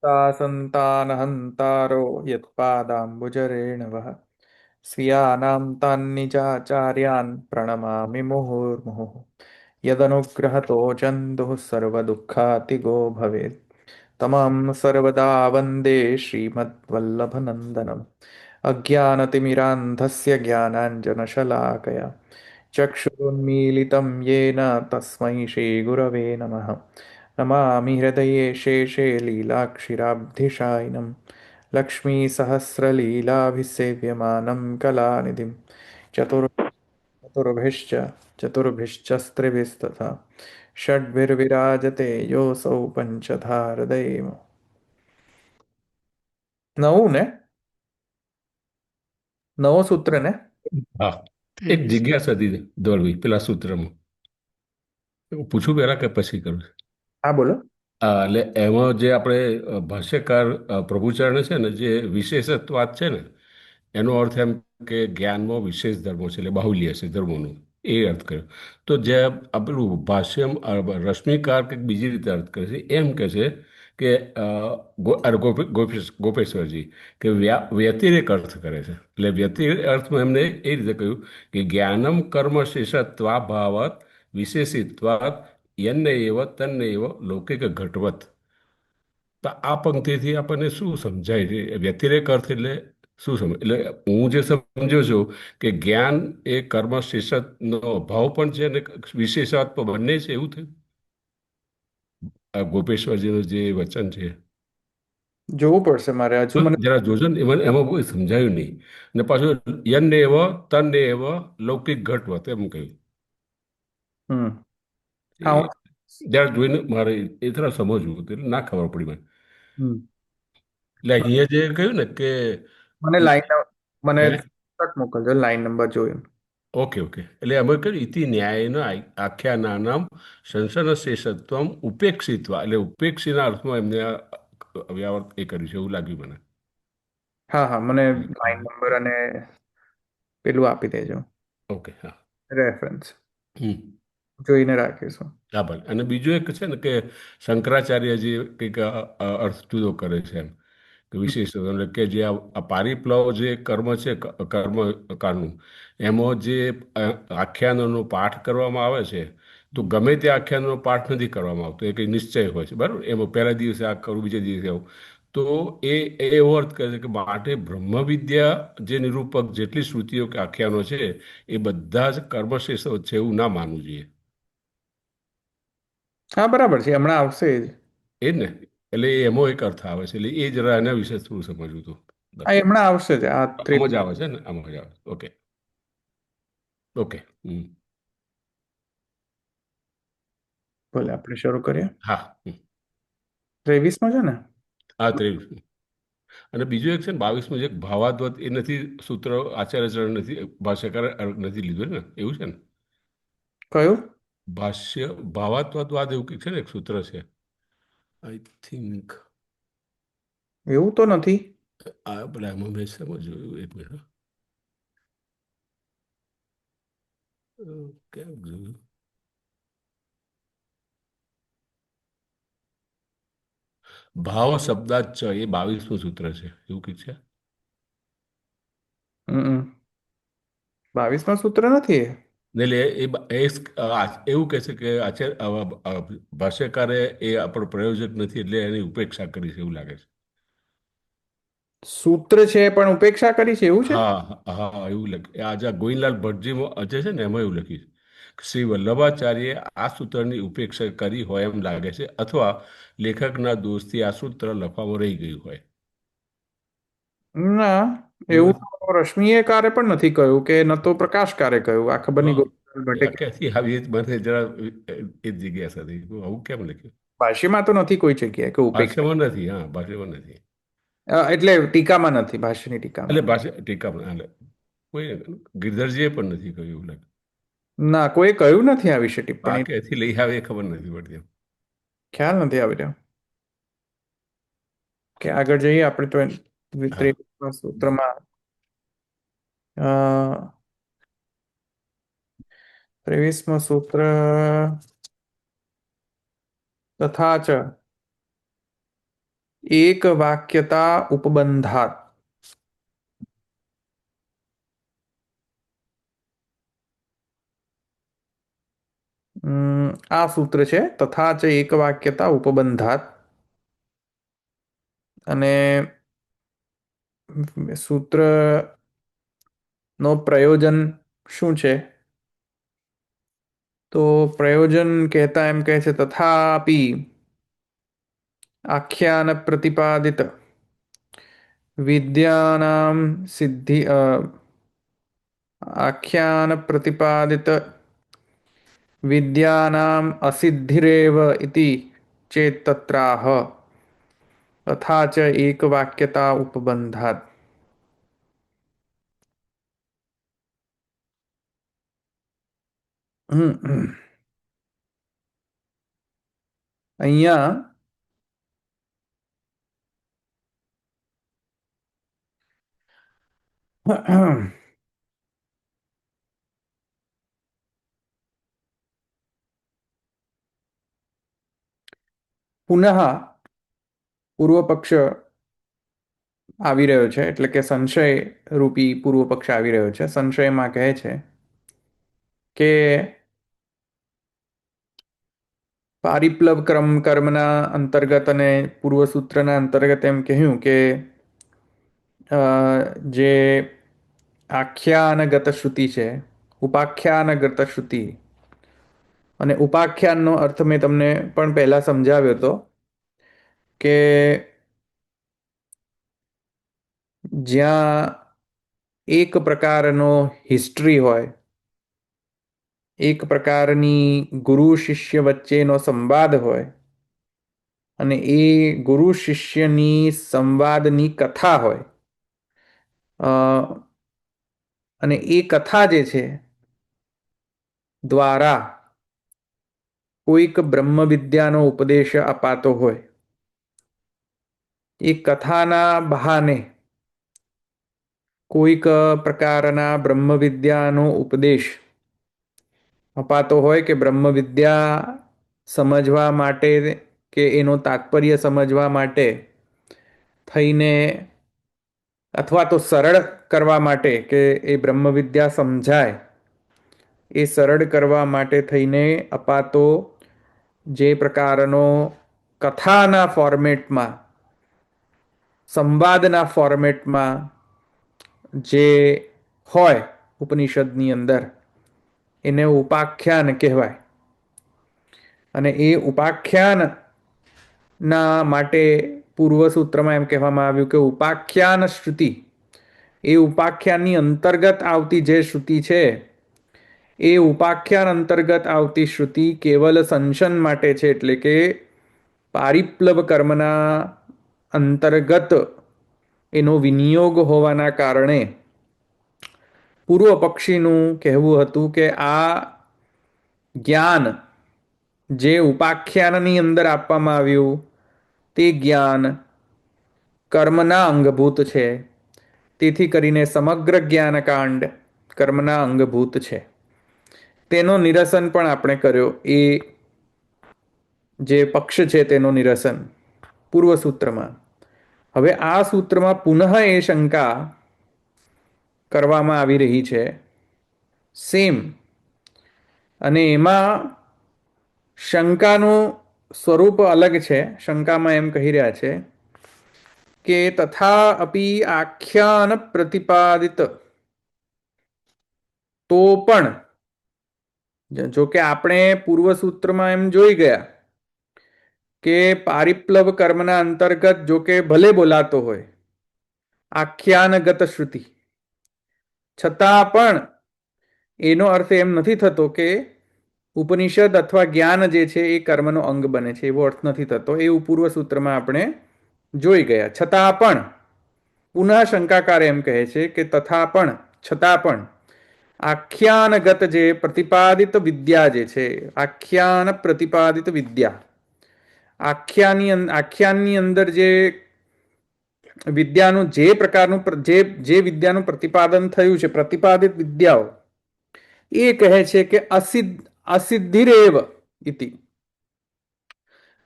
ता सन्तानहन्तारो यत्पादाम्बुजरेणवः स्वीयानां तान्निजाचार्यान् प्रणमामि मुहुर्मुहुः यदनुग्रहतो जन्तुः सर्वदुःखातिगो भवेत् तमां सर्वदा वन्दे श्रीमद्वल्लभनन्दनम् अज्ञानतिमिरान्धस्य ज्ञानाञ्जनशलाकया चक्षुरुन्मीलितं येन तस्मै श्रीगुरवे नमः नमामि हृदये शेषे लीलाक्षिराब्धिशायिनं लक्ष्मीसहस्रलीलाभिसेव्यमानं कलानिधिं चतुर्भुजश्च चतुर्भिश्चस्त्रिभिस्तथा षड्भिर्विराजते योऽसौ पञ्चधा हृदयेम નવું ને નવો સૂત્ર ને હા, એક 23. જિજ્ઞાસા હતી દોરવી પેલા સૂત્રમાં. હું પૂછું પહેલા કે પછી કરું? હા બોલો. એટલે એમાં જે આપણે ભાષ્યકાર પ્રભુચરણ છે ને, જે વિશેષત્વાત છે ને, એનો અર્થ એમ કે જ્ઞાનમાં વિશેષ ધર્મો છે, એટલે બાહુલ્ય છે ધર્મોનું, એ અર્થ કર્યો. તો જે આ પેલું ભાષ્યમ રશ્મિકાર કંઈક બીજી રીતે અર્થ કરે છે, એમ કે છે કે ગોપેશ્વરજી કે વ્યતિરેક અર્થ કરે છે. એટલે વ્યતિરેક અર્થમાં એમને એ રીતે કહ્યું કે જ્ઞાનમ કર્મ શેષત્વાભાવાત વિશેષિત્વાત યન્ન એવ તન્ન એવ લૌકિક ઘટવત. તો આ પંક્તિથી આપણને શું સમજાય છે? વ્યતિરેક અર્થ એટલે શું સમજ, એટલે હું જે સમજ્યો છું કે જ્ઞાન એ કર્મ શેષતનો અભાવ પણ છે અને વિશેષાત્મ બંને છે, એવું થયું આ ગોપેશ્વરજીનું જે વચન છે. જોવું પડશે મારે હજુ મને. જરા જોજો ને, એમાં એમાં બહુ સમજાયું નહીં. અને પાછું યન્ન એવ તન્ન એવ લૌકિક ઘટવત એમ કહ્યું. હમ. એ હા હું. જરા જોઈને મારે એ થોડા સમજવું હતું, એટલે ના ખબર પડી મને. હમ. એટલે અહીંયા જે કહ્યું ને કે મને લાઈન મને હે શોર્ટકટ મોકલજો લાઈન નંબર જોઈને. ઓકે ઓકે, એટલે અમે કહ્યું ઇતિ ન્યાયના આખ્યાનાનામ સંસર્ગ શેષત્વમ ઉપેક્ષિત્વા, એટલે ઉપેક્ષીના અર્થમાં એમને આ વ્યાવર્ત એ કર્યું છે એવું લાગ્યું મને. હા હા મને લાઈન હા, નંબર અને પેલું આપી દેજો ઓકે, હા. રેફરન્સ હમ. જોઈને રાખીશું. હા ભલે. અને બીજું એક છે ને કે શંકરાચાર્યજી કંઈક અર્થ જુદો કરે છે એમ, કે હમ. વિશેષ એટલે કે જે આ પારિપ્લવ જે કર્મ છે કર્મ કાળનું, એમાં જે આખ્યાનોનો પાઠ કરવામાં આવે છે, તો ગમે તે આખ્યાનોનો પાઠ નથી કરવામાં આવતો, એ કંઈ નિશ્ચય હોય છે બરાબર. એમાં પહેલા દિવસે આ કરું, બીજા દિવસે આવું. તો એવો અર્થ કરે છે કે માટે બ્રહ્મ વિદ્યા જે નિરૂપક જેટલી શ્રુતિઓ કે આખ્યાનો છે, એ બધા જ કર્મશેષ છે એવું ના માનવું જોઈએ. હા બરાબર છે હમણાં આવશે જ. એ જ ને, એટલે એમાં એક અર્થ આવે છે, એટલે એ જરા એના વિશે થોડું સમજવું હતું બસ. હા એ હમણાં આવશે જ આ આમ જ આવે છે ને, આમ જ આવે. Okay okay. હમ. ભલે આપણે શરૂ કરીએ. હા. 23માં છે ને. આ 23. અને બીજું એક છે ને 22 જે ભાવાદ્વત, એ નથી સૂત્ર આચાર્યચરણ નથી ભાષ્યકાર નથી લીધું ને, એવું છે ને? કયું? ભાષ્ય ભાવાત્વત વાદ એવું કંઈક છે ને, એક સૂત્ર છે આઈ થિંક. એવું તો નથી. આ પેલા એમાં મેં સમજ્યું, એક મિનિટ. કેમ જોયું? ભાવ શબ્દાચ એ 22મું સૂત્ર છે, એવું કંઈક છે. હમ. 22માં સૂત્ર નથી એ. ને એટલે એવું કહે છે કે ભાષ્યકારે એ આપણો પ્રયોજક નથી, એટલે એની ઉપેક્ષા કરી છે એવું લાગે છે. સૂત્ર છે પણ ઉપેક્ષા કરી છે એવું છે. હા હા, એવું લખી આજે ગોવિંદલાલ ભટ્ટજી જે છે ને, એમાં એવું લખ્યું છે શ્રી વલ્લભાચાર્યે આ સૂત્રની ઉપેક્ષા કરી હોય એમ લાગે છે, અથવા લેખકના દોષથી આ સૂત્ર લખવામાં રહી ગયું હોય. ના એવું એવું નથી. તો રશ્મિએકારે પણ નથી કહ્યું કે ન તો પ્રકાશકારે કહ્યું આ ખબર નહીં હા, ગોપાલ ભટ્ટે આ ક્યાંથી આવી એ જ મને જરા એ જ જિજ્ઞાસા થઈ, આવું કેમ લખ્યું? ભાષ્યમાં તો નથી કોઈ જગ્યાએ કે ઉપેક્ષા. ભાષ્યમાં નથી, હા ભાષ્યમાં નથી. એટલે ટીકામાં નથી ભાષ્યની એટલે ટીકામાં. ભાષા ટીકામાં એટલે કોઈ ગિરધરજીએ પણ નથી કહ્યું એવું લાગે. ના કોઈ કહ્યું નથી આ વિશે આ ટિપ્પણી. ક્યાંથી લઈ આવે એ ખબર નથી પડતી એમ. ખ્યાલ નથી આવી રહ્યો કે આગળ જઈએ આપણે તો હા. 23મા સૂત્રમાં 23મું સૂત્ર તથા ચ एक वाक्यता उपबंधात। આ સૂત્ર છે તથા ચ એક વાક્યતા ઉપબંધાત. અને સૂત્રનો પ્રયોજન શું છે? તો પ્રયોજન કહેતા એમ કહે છે તથાપિ આખ્યાન પ્રતિપાદિત વિદ્યાનામ સિદ્ધિ આખ્યાન પ્રતિપાદિત વિદ્યાનામ અસિદ્ધિરેવ ઇતિ ચેત તત્રાહ તથા ચ એક વાક્યતા ઉપબંધાત. અહીંયા પુનઃ પૂર્વ પક્ષ આવી રહ્યો છે, એટલે કે સંશય રૂપી પૂર્વ પક્ષ આવી રહ્યો છે. સંશયમાં કહે છે કે પારિપ્લવ કર્મના અંતર્ગત અને પૂર્વ સૂત્રના અંતર્ગત એમ કહ્યું કે જે આખ્યાનગત શ્રુતિ છે, ઉપાખ્યાનગત શ્રુતિ, અને ઉપાખ્યાનનો અર્થ મેં તમને પણ પહેલા સમજાવ્યો હતો કે જ્યાં એક પ્રકારનો હિસ્ટ્રી હોય, એક પ્રકારની ગુરુ શિષ્ય વચ્ચેનો સંવાદ હોય, અને એ ગુરુ શિષ્યની સંવાદની કથા હોય, અને એ કથા જે છે દ્વારા કોઈક બ્રહ્મ વિદ્યાનો ઉપદેશ અપાતો હોય. એ કથાના બહાને કોઈક પ્રકારના બ્રહ્મ વિદ્યાનો ઉપદેશ અપાતો હોય, કે બ્રહ્મ વિદ્યા સમજવા માટે કે એનો તાત્પર્ય સમજવા માટે થઈને, અથવા તો સરળ કરવા માટે કે એ બ્રહ્મ વિદ્યા સમજાય એ સરળ કરવા માટે થઈને અપાતો જે પ્રકારનો કથાના ફોર્મેટમાં, સંવાદના ફોર્મેટમાં જે હોય ઉપનિષદની અંદર, એને ઉપાખ્યાન કહેવાય. અને એ ઉપાખ્યાનના માટે પૂર્વ સૂત્રમાં એમ કહેવામાં આવ્યું કે ઉપાખ્યાન શ્રુતિ, એ ઉપાખ્યાનની અંતર્ગત આવતી જે શ્રુતિ છે, એ ઉપાખ્યાન અંતર્ગત આવતી શ્રુતિ કેવલ સંશન માટે છે. એટલે કે પારિપ્લવ કર્મના અંતર્ગત એનો વિનિયોગ હોવાના કારણે પૂર્વ પક્ષીનું કહેવું હતું કે આ જ્ઞાન જે ઉપાખ્યાનની અંદર આપવામાં આવ્યું તે જ્ઞાન કર્મના અંગભૂત છે. તેથી કરીને સમગ્ર જ્ઞાનકાંડ કર્મના અંગભૂત છે. તેનો નિરસન પણ આપણે કર્યો. એ જે પક્ષ છે તેનો નિરસન પૂર્વ સૂત્રમાં. હવે આ સૂત્રમાં પુનઃ એ શંકા કરવામાં આવી રહી છે સેમ. અને એમાં શંકાનું સ્વરૂપ અલગ છે. શંકામાં એમ કહી રહ્યા છે કે તથા અપી આખ્યાન પ્રતિપાદિત, તો પણ, જો કે આપણે પૂર્વ સૂત્રમાં એમ જોઈ ગયા કે પારિપ્લવ કર્મના અંતર્ગત જો કે ભલે બોલાતો હોય આખ્યાનગત શ્રુતિ, છતાં પણ એનો અર્થ એમ નથી થતો કે ઉપનિષદ અથવા જ્ઞાન જે છે એ કર્મનો અંગ બને છે, એવો અર્થ નથી થતો. એવું પૂર્વ સૂત્રમાં આપણે જોઈ ગયા. છતાં પણ પુનઃ શંકાકાર એમ કહે છે કે તથા પણ, છતાં પણ આખ્યાનગત જે પ્રતિપાદિત વિદ્યા જે છે, આખ્યાન પ્રતિપાદિત વિદ્યા, આખ્યાનની અંદર જે વિદ્યાનું જે પ્રકારનું જે વિદ્યાનું પ્રતિપાદન થયું છે, પ્રતિપાદિત વિદ્યાઓ, એ કહે છે કે અસિદ્ધિરેવ ઇતિ,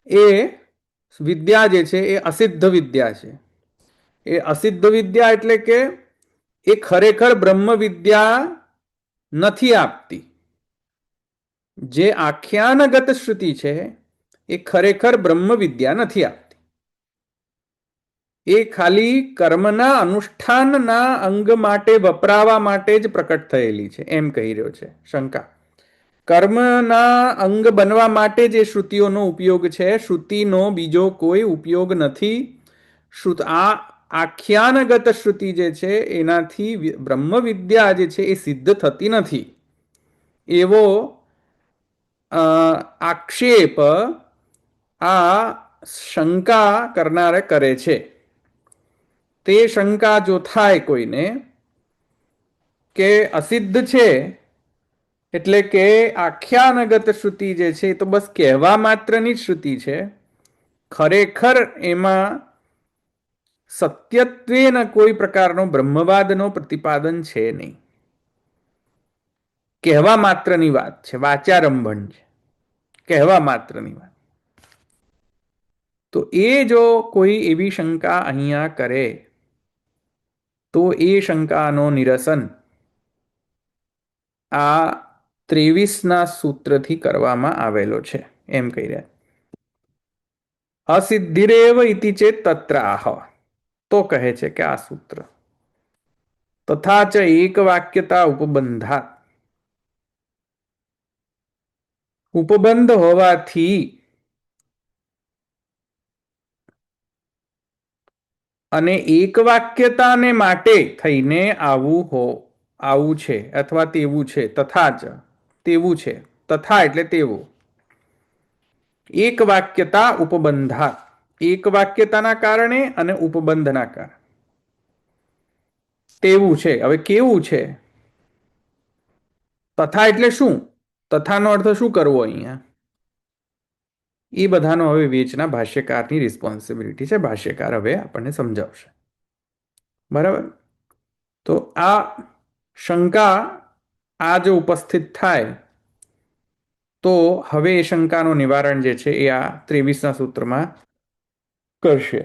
એ વિદ્યા જે છે એ અસિદ્ધ વિદ્યા છે. એ અસિદ્ધ વિદ્યા એટલે કે એ ખરેખર બ્રહ્મ વિદ્યા નથી આપતી. જે આખ્યાનગત શ્રુતિ છે એ ખરેખર બ્રહ્મ વિદ્યા નથી આપતી. એ ખાલી કર્મના અનુષ્ઠાનના અંગ માટે વપરાવા માટે જ પ્રકટ થયેલી છે એમ કહી રહ્યો છે શંકા. કર્મના અંગ બનવા માટે જ એ શ્રુતિઓનો ઉપયોગ છે. શ્રુતિનો બીજો કોઈ ઉપયોગ નથી. આ આખ્યાનગત શ્રુતિ જે છે એનાથી બ્રહ્મ વિદ્યા જે છે એ સિદ્ધ થતી નથી એવો આક્ષેપ આ શંકા કરનારે કરે છે. તે શંકા જો થાય કોઈને કે અસિદ્ધ છે એટલે કે આખ્યાનગત શ્રુતિ જે છે એ તો બસ કહેવા માત્રની જ શ્રુતિ છે, ખરેખર એમાં સત્યત્વેના કોઈ પ્રકારનો બ્રહ્મવાદનો પ્રતિપાદન છે નહીં, કહેવા માત્રની વાત છે, વાચારંભણ છે, કહેવા માત્રની વાત. તો એ જો કોઈ એવી શંકા અહીંયા કરે તો એ શંકાનો નિરસન આ 23ના સૂત્રથી કરવામાં આવેલો છે એમ કહી રહ્યા. અસિદ્ધિરેવ ઇતિ ચેત તત્ર આહ, તો કહે છે કે આ સૂત્ર તથા ચ એક વાક્યતા ઉપબંધાત, ઉપબંધ હોવાથી અને એક વાક્યતાને માટે થઈને આવું છે અથવા તેવું છે. તથા જ તેવું છે, તથા એટલે તેવું. એક વાક્યતા ઉપબંધા, એક વાક્યતાના કારણે અને ઉપબંધના કારણે તેવું છે. હવે કેવું છે? તથા એટલે શું? તથાનો અર્થ શું કરવો અહીંયા? એ બધાનો હવે વેચના ભાષ્યકારની રિસ્પોન્સિબિલિટી છે. ભાષ્યકાર હવે આપણને સમજાવશે. બરાબર? તો આ શંકા આ જો ઉપસ્થિત થાય તો હવે એ શંકાનું નિવારણ જે છે એ આ 23ના સૂત્રમાં કરશે.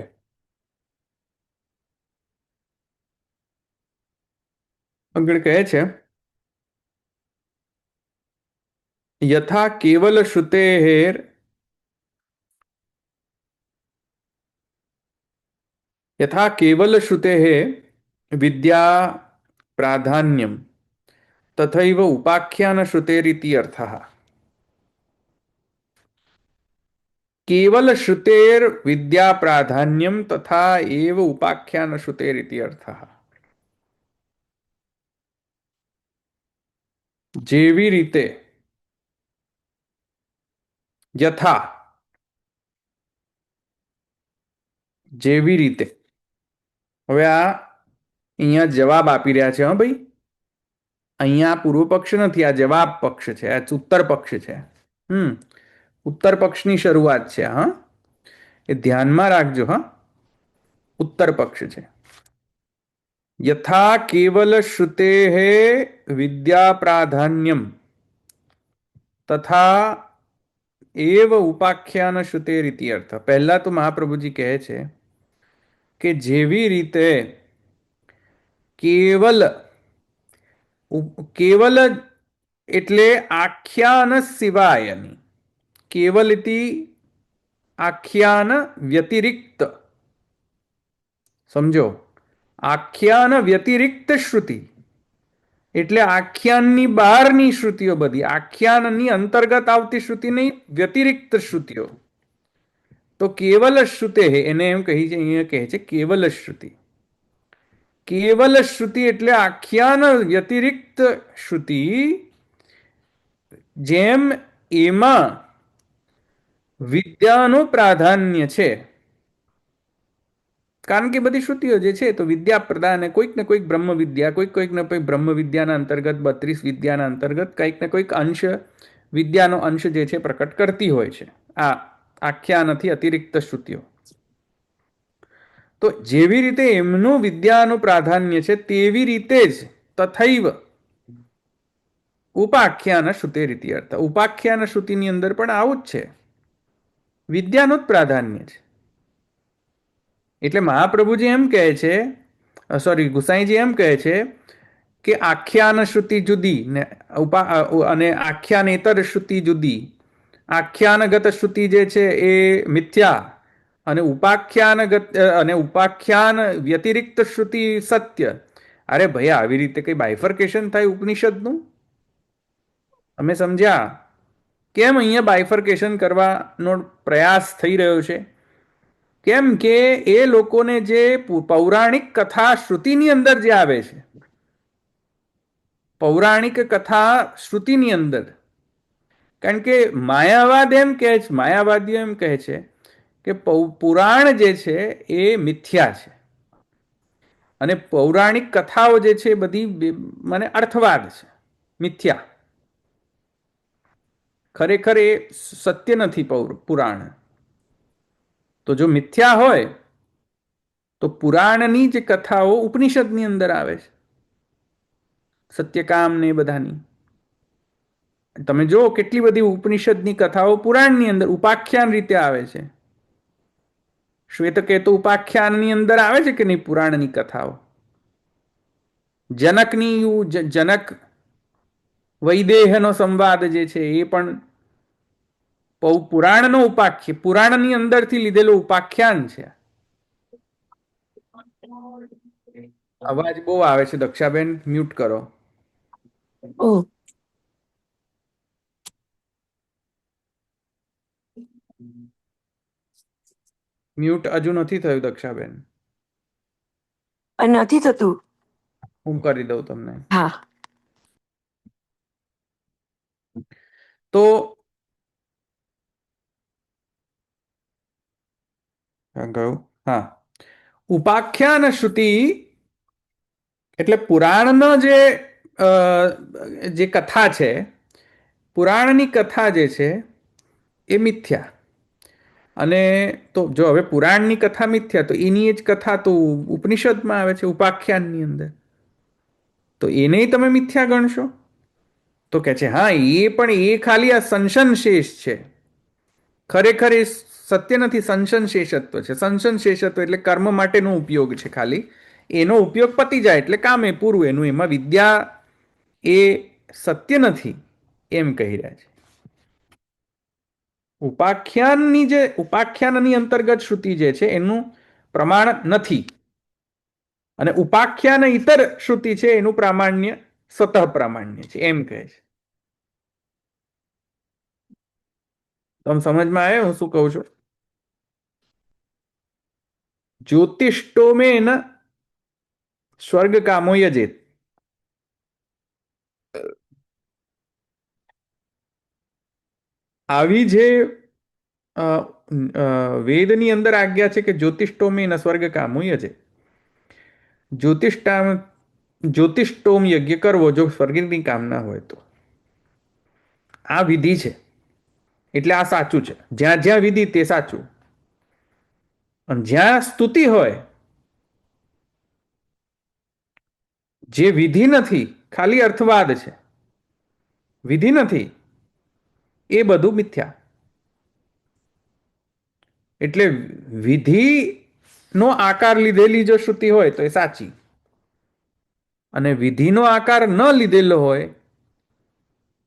આગળ કહે છે યથા કેવલ શ્રુતેર यथा केवल श्रुते विद्या प्राधान्यम तथैव उपाख्यान श्रुतेरिति अर्थः. केवल श्रुतेर विद्या प्राधान्यम तथा एव उपाख्यान श्रुतेरिति अर्थः. जेवी रीते यथा, जेवी रीते. હવે આ અહીંયા જવાબ આપી રહ્યા છે. હા ભાઈ, અહીંયા પૂર્વ પક્ષ નથી, આ જવાબ પક્ષ છે, આ ઉત્તર પક્ષ છે. ઉત્તર પક્ષની શરૂઆત છે. હા, એ ધ્યાનમાં રાખજો. હા, ઉત્તર પક્ષ છે. યથા કેવલ શ્રુતે વિદ્યા પ્રાધાન્યમ તથા એવ ઉપાખ્યાન શ્રુતેરિતિ અર્થ. પહેલા તો મહાપ્રભુજી કહે છે કે જેવી રીતે કેવલ, કેવલ એટલે આખ્યાન સિવાયની, કેવલ ઇતિ આખ્યાન વ્યતિરિક્ત. સમજો, આખ્યાન વ્યતિરિક્ત શ્રુતિ એટલે આખ્યાનની બહારની શ્રુતિઓ બધી, આખ્યાનની અંતર્ગત આવતી શ્રુતિ નહીં, વ્યતિરિક્ત શ્રુતિઓ. તો કેવલ શ્રુતે એને એમ કહી છે, અહીંયા કહે છે કેવલ શ્રુતિ. કેવલ શ્રુતિ એટલે આખ્યાન વ્યતિરિક્ત શ્રુતિ, જેમ એમાં વિદ્યાનું પ્રાધાન્ય છે. કારણ કે બધી શ્રુતિઓ જે છે તો વિદ્યા પ્રદાન, કોઈક ને કોઈક બ્રહ્મ વિદ્યા, કોઈક ને કોઈક બ્રહ્મ વિદ્યાના અંતર્ગત 32 વિદ્યાના અંતર્ગત કંઈક ને કોઈક અંશ, વિદ્યાનો અંશ જે છે પ્રકટ કરતી હોય છે આ આખ્યાનથી અતિરિક્ત શ્રુતિઓ. તો જેવી રીતે એમનું વિદ્યાનું પ્રાધાન્ય છે તેવી રીતે જ તથૈવ ઉપાખ્યાન શ્રુતે રીતિ અર્થ. ઉપાખ્યાન શ્રુતિની અંદર પણ આવું જ છે, વિદ્યાનું જ પ્રાધાન્ય છે. એટલે મહાપ્રભુજી એમ કહે છે, સોરી ગુસાઈજી એમ કહે છે કે આખ્યાન શ્રુતિ જુદી ને અને આખ્યાનેતર શ્રુતિ જુદી. આખ્યાનગત શ્રુતિ જે છે એ મિથ્યા, અને ઉપાખ્યાન વ્યતિરિક્ત શ્રુતિ સત્ય. અરે ભાઈ, આવી રીતે કઈ બાયફર્કેશન થાય ઉપનિષદનું? અમે સમજ્યા કેમ અહીંયા બાયફર્કેશન કરવાનો પ્રયાસ થઈ રહ્યો છે? કેમ કે એ લોકોને જે પૌરાણિક કથા શ્રુતિની અંદર જે આવે છે, પૌરાણિક કથા શ્રુતિની અંદર, કારણ કે માયાવાદ એમ કહે છે, માયાવાદીઓ એમ કહે છે કે પુરાણ જે છે એ મિથ્યા છે અને પૌરાણિક કથાઓ જે છે એ બધી મને અર્થવાદ છે, મિથ્યા. ખરેખર એ સત્ય નથી પુરાણ. તો જો મિથ્યા હોય તો પુરાણની જ કથાઓ ઉપનિષદની અંદર આવે છે, સત્યકામ ને બધાની. તમે જો કેટલી બધી ઉપનિષદની કથાઓ પુરાણની અંદર ઉપાખ્યાન રીતે આવે છે. શ્વેતકેતુ ઉપાખ્યાનની અંદર આવે છે કે નહીં પુરાણની કથાઓ? જનક વૈદેહનો સંવાદ જે છે એ પણ પુરાણનો પુરાણની અંદરથી લીધેલું ઉપાખ્યાન છે. અવાજ બહુ આવે છે દક્ષાબેન, મ્યુટ કરો. ઓ મ્યુટ હજુ નથી થયું દક્ષાબેન. નથી થતું. હું કરી દઉં તમને. હા. તો ગયું. હા, ઉપાખ્યાન શ્રુતિ એટલે પુરાણનો જે કથા છે, પુરાણની કથા જે છે એ મિથ્યા. અને તો જો હવે પુરાણની કથા મિથ્યા, તો એની જ કથા તો ઉપનિષદમાં આવે છે ઉપાખ્યાનની અંદર, તો એને તમે મિથ્યા ગણશો? તો કે છે હા, એ પણ એ ખાલી આ સંશનશેષ છે, ખરેખર એ સત્ય નથી, સંશનશેષત્વ છે. સંશનશેષત્વ એટલે કર્મ માટેનો ઉપયોગ છે ખાલી, એનો ઉપયોગ પતી જાય એટલે કામ એ પૂરું, એનું એમાં વિદ્યા એ સત્ય નથી એમ કહી રહ્યા છે. ઉપાખ્યાનની અંતર્ગત શ્રુતિ જે છે એનું પ્રમાણ નથી, અને ઉપાખ્યાન ઇતર શ્રુતિ છે એનું પ્રામાણ્ય સ્વતઃ પ્રામાણ્ય છે એમ કહે છે. તમે સમજમાં આવે હું શું કહું છું? જ્યોતિષ્ટોમેન સ્વર્ગ કામો યજેત. આવી જે વેદની અંદર આજ્ઞા છે કે જ્યોતિષ્ટોમેન સ્વર્ગ કામો યજે, જ્યોતિષ્ટોમ યજ્ઞ કરવો જો સ્વર્ગની કામના હોય તો. આ વિધિ છે એટલે આ સાચું છે. જ્યાં જ્યાં વિધિ તે સાચું, અને જ્યાં સ્તુતિ હોય, જે વિધિ નથી ખાલી અર્થવાદ છે, વિધિ નથી, એ બધું મિથ્યા. એટલે વિધિનો આકાર લીધેલી જો શ્રુતિ હોય તો એ સાચી, અને વિધિનો આકાર ન લીધેલો હોય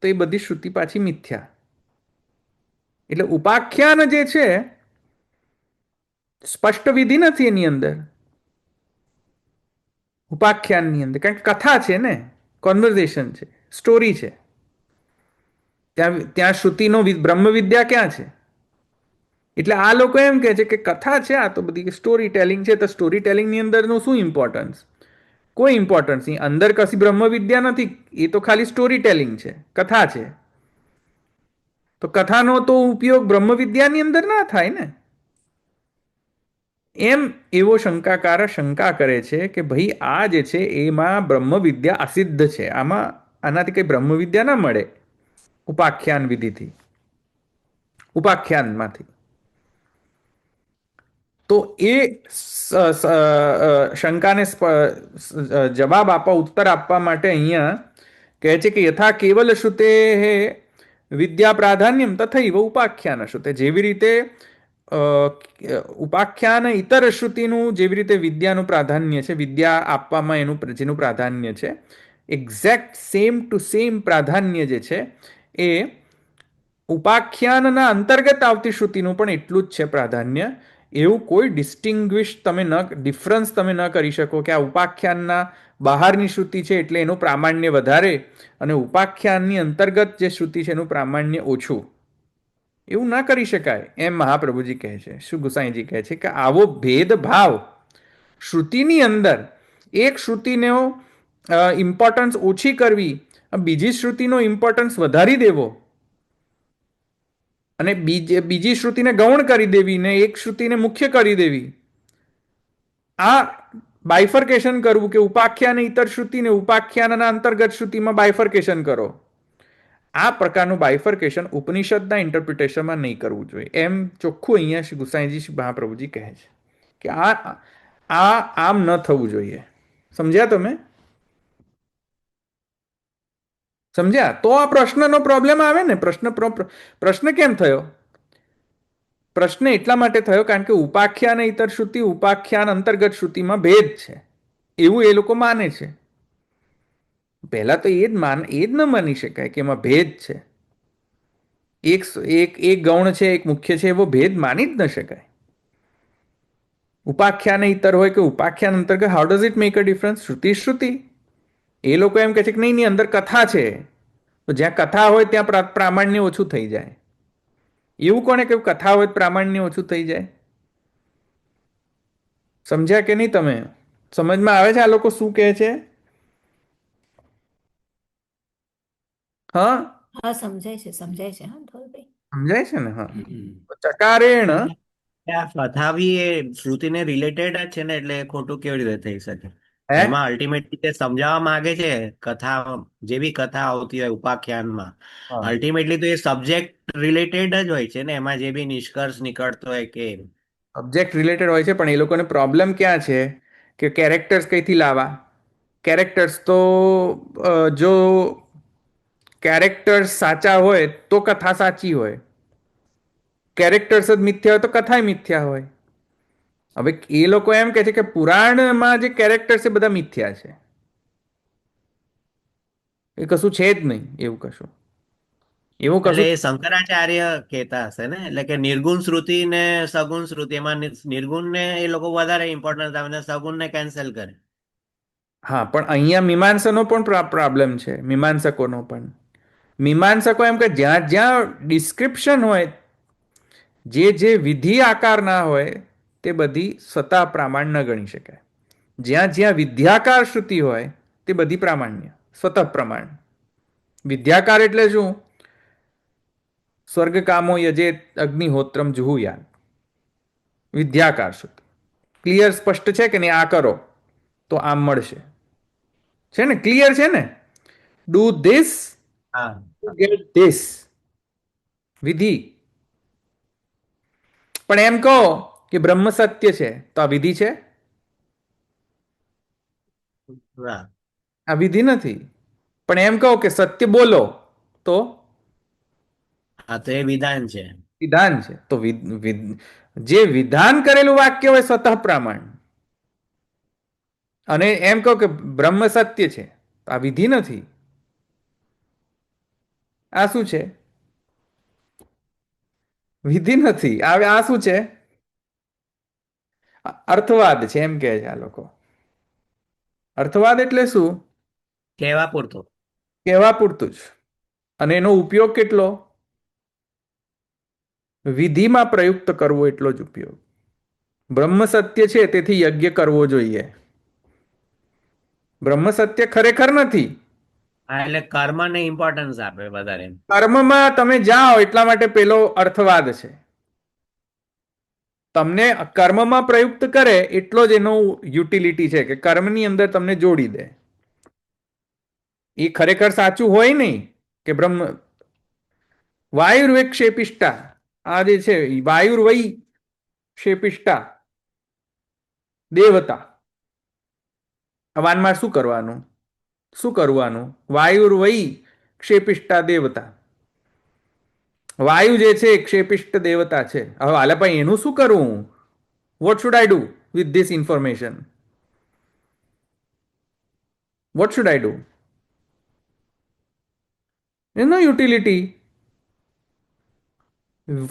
તો એ બધી શ્રુતિ પાછી મિથ્યા. એટલે ઉપાખ્યાન જે છે સ્પષ્ટ વિધિ નથી એની અંદર, ઉપાખ્યાનની અંદર, કારણ કે કથા છે ને, કોન્વર્ઝેશન છે, સ્ટોરી છે. ત્યાં શ્રુતિનો બ્રહ્મ વિદ્યા ક્યાં છે? એટલે આ લોકો એમ કહે છે કે કથા છે, આ તો બધી સ્ટોરી ટેલિંગ છે, તો સ્ટોરી ટેલિંગની અંદરનું શું ઇમ્પોર્ટન્સ? કોઈ ઇમ્પોર્ટન્સ નહીં, અંદર કશી બ્રહ્મ વિદ્યા નથી, એ તો ખાલી સ્ટોરી ટેલિંગ છે, કથા છે. તો કથાનો તો ઉપયોગ બ્રહ્મ વિદ્યાની અંદર ના થાય ને. એમ એવો શંકા કરે છે કે ભાઈ આ જે છે એમાં બ્રહ્મ વિદ્યા અસિદ્ધ છે, આનાથી કઈ બ્રહ્મ વિદ્યા ના મળે ઉપાખ્યાન વિધિથી, ઉપાખ્યાનમાંથી. તો એ શંકાને જવાબ આપવા, ઉત્તર આપવા માટે અહીંયા કહે છે કે યથા કેવલ શ્રુતે વિદ્યા પ્રાધાન્યમ તથૈવ ઉપાખ્યાન શ્રુતે. જેવી રીતે અ, ઉપાખ્યાન ઇતર શ્રુતિનું જેવી રીતે વિદ્યાનું પ્રાધાન્ય છે, વિદ્યા આપવામાં જેનું પ્રાધાન્ય છે, એક્ઝેક્ટ સેમ ટુ સેમ પ્રાધાન્ય જે છે એ ઉપાખ્યાનના અંતર્ગત આવતી શ્રુતિનું પણ એટલું જ છે પ્રાધાન્ય. એવું કોઈ ડિસ્ટિંગ્વિશ તમે ન ડિફરન્સ તમે ન કરી શકો કે આ ઉપાખ્યાનના બહારની શ્રુતિ છે એટલે એનું પ્રામાણ્ય વધારે અને ઉપાખ્યાનની અંતર્ગત જે શ્રુતિ છે એનું પ્રામાણ્ય ઓછું. એવું ના કરી શકાય એમ મહાપ્રભુજી કહે છે, શું ગુસાઈજી કહે છે કે આવો ભેદભાવ શ્રુતિની અંદર એક શ્રુતિનો ઇમ્પોર્ટન્સ ઓછી કરવી, બીજી શ્રુતિનો ઇમ્પોર્ટન્સ વધારી દેવો અને બીજી શ્રુતિને ગૌણ કરી દેવી ને એક શ્રુતિને મુખ્ય કરી દેવી, આ બાયફર્કેશન કરવું કે ઉપાખ્યાન ઇતર શ્રુતિને ઉપાખ્યાનના અંતર્ગત શ્રુતિમાં બાયફર્કેશન કરો, આ પ્રકારનું બાયફર્કેશન ઉપનિષદના ઇન્ટરપ્રિટેશનમાં નહીં કરવું જોઈએ એમ ચોખ્ખું અહીંયા શ્રી ગુસાઈજી મહાપ્રભુજી કહે છે કે આ આમ ન થવું જોઈએ. સમજ્યા તમે? સમજ્યા? તો આ પ્રશ્નનો પ્રોબ્લેમ આવે ને. પ્રશ્ન કેમ થયો? પ્રશ્ન એટલા માટે થયો કારણ કે ઉપાખ્યાન ઇતર શ્રુતિ ઉપાખ્યાન અંતર્ગત શ્રુતિમાં ભેદ છે એવું એ લોકો માને છે. પહેલા તો એ જ ન માની શકાય કે એમાં ભેદ છે. એક એક એક ગૌણ છે એક મુખ્ય છે એવો ભેદ માની જ ન શકાય. ઉપાખ્યાન ઇતર હોય કે ઉપાખ્યાન અંતર્ગત how does it make a difference? શ્રુતિ શ્રુતિ. એ લોકો એમ કહે છે કે નહીં નહીં અંદર કથા છે, તો જ્યાં કથા હોય ત્યાં પ્રામાણ્ય ઓછું થઈ જાય. એવું કોણે કહ્યું કથા હોય પ્રામાણ્ય ઓછું થઈ જાય? સમજ્યા કે નહીં તમે? સમજમાં આવે છે આ લોકો શું કહે છે? હા હા, સમજાય છે હા ધવલભાઈ. સમજાય છે ને? હા. ચકારેણ આ કથા બી એ શ્રુતિને રિલેટેડ જ છે ને, એટલે એ ખોટું કેવી રીતે થઈ શકે? હે એમાં અલ્ટિમેટલી તે સમજાવવા માંગે છે કથા, જે બી કથા આવતી હોય ઉપાખ્યાનમાં, હા. અલ્ટિમેટલી તો એ સબ્જેક્ટ રિલેટેડ જ હોય છે ને, એમાં જે બી નિષ્કર્ષ નીકળતો હોય કે સબ્જેક્ટ રિલેટેડ હોય છે પણ એ લોકોને પ્રોબ્લેમ ક્યાં છે કે કેરેક્ટર્સ કઈથી લાવવા? કેરેક્ટર્સ તો જો કેરેક્ટર્સ સાચા હોય તો કથા સાચી હોય, કેરેક્ટર્સ જ મિથ્યા હોય તો કથાય મિથ્યા હોય. હવે એ લોકો એમ કહે છે કે પુરાણમાં જે કેરેક્ટર્સ છે બધા મિથ્યા છે, એ કશું છે જ નહીં એવું કશું. એવું એટલે કશું એ શંકરાચાર્ય કહેતા હશે ને, એટલે કે નિર્ગુણ શ્રુતિ ને સગુણ શ્રુતિ, એમાં નિર્ગુણ ને એ લોકો વધારે ઇમ્પોર્ટન્સ આપે ને સગુણ ને કેન્સલ કરે. હા પણ અહીંયા મીમાંસનો પણ પ્રોબ્લેમ છે, મીમાંસકોનો પણ. મીમાંસકો એમ કે જ્યાં જ્યાં ડિસ્ક્રિપ્શન હોય, જે વિધિ આકાર ના હોય તે બધી સ્વતઃ પ્રામાણ્ય ન ગણી શકાય. જ્યાં જ્યાં વિદ્યાકાર શ્રુતિ હોય તે બધી પ્રામાણ્ય સ્વતઃ પ્રમાણ. વિદ્યાકાર એટલે શું? સ્વર્ગ કામો યજેત અગ્નિહોત્રમ જુહુયાત, વિદ્યાકાર શ્રુતિ. ક્લિયર સ્પષ્ટ છે કે નહીં? આ કરો તો આમ મળશે. છે ને? ક્લિયર છે ને? ડુ ધીસ હા, ટુ ગેટ ધીસ, વિધિ. પણ એમ કહો કે બ્રહ્મ સત્ય છે તો આ વિધિ છે? હા. આ વિધિ નથી. પણ એમ કહો કે સત્ય બોલો તો હા, તો એ વિધાન છે. વિધાન છે. તો જે વિધાન કરેલું વાક્ય હોય સ્વતઃ પ્રમાણ, અને એમ કહો કે બ્રહ્મ સત્ય છે તો આ વિધિ નથી. આ શું છે? વિધિ નથી. આ શું છે? અર્થવાદ છે એમ કહે છે આ લોકો. અર્થવાદ એટલે શું? કહેવા પૂરતું. કહેવા પૂરતું જ. અને એનો ઉપયોગ કેટલો? વિધિમાં પ્રયુક્ત કરવો એટલો જ ઉપયોગ. બ્રહ્મ સત્ય છે તેથી યજ્ઞ કરવો જોઈએ. બ્રહ્મ સત્ય ખરેખર નથી. હા, એટલે કર્મને ઇમ્પોર્ટન્સ આપે વધારે. કર્મમાં તમે જાઓ એટલા માટે પેલો અર્થવાદ છે. તમને કર્મમાં પ્રયુક્ત કરે એટલો જ એનો યુટિલિટી છે કે કર્મની અંદર તમને જોડી દે. એ ખરેખર સાચું હોય નહીં કે બ્રહ્મ વાયુર્વે ક્ષેપિષ્ટા, આ જે છે વાયુર્વઈ ક્ષેપિષ્ટા દેવતા, વાનમાં શું કરવાનું? શું કરવાનું? વાયુર્વઈ ક્ષેપિષ્ટા દેવતા. વાયુ જે છે એ ક્ષેપિષ્ટ દેવતા છે. હવે હાલે એનું શું કરવું? What should I do with this information? What should I do? No utility.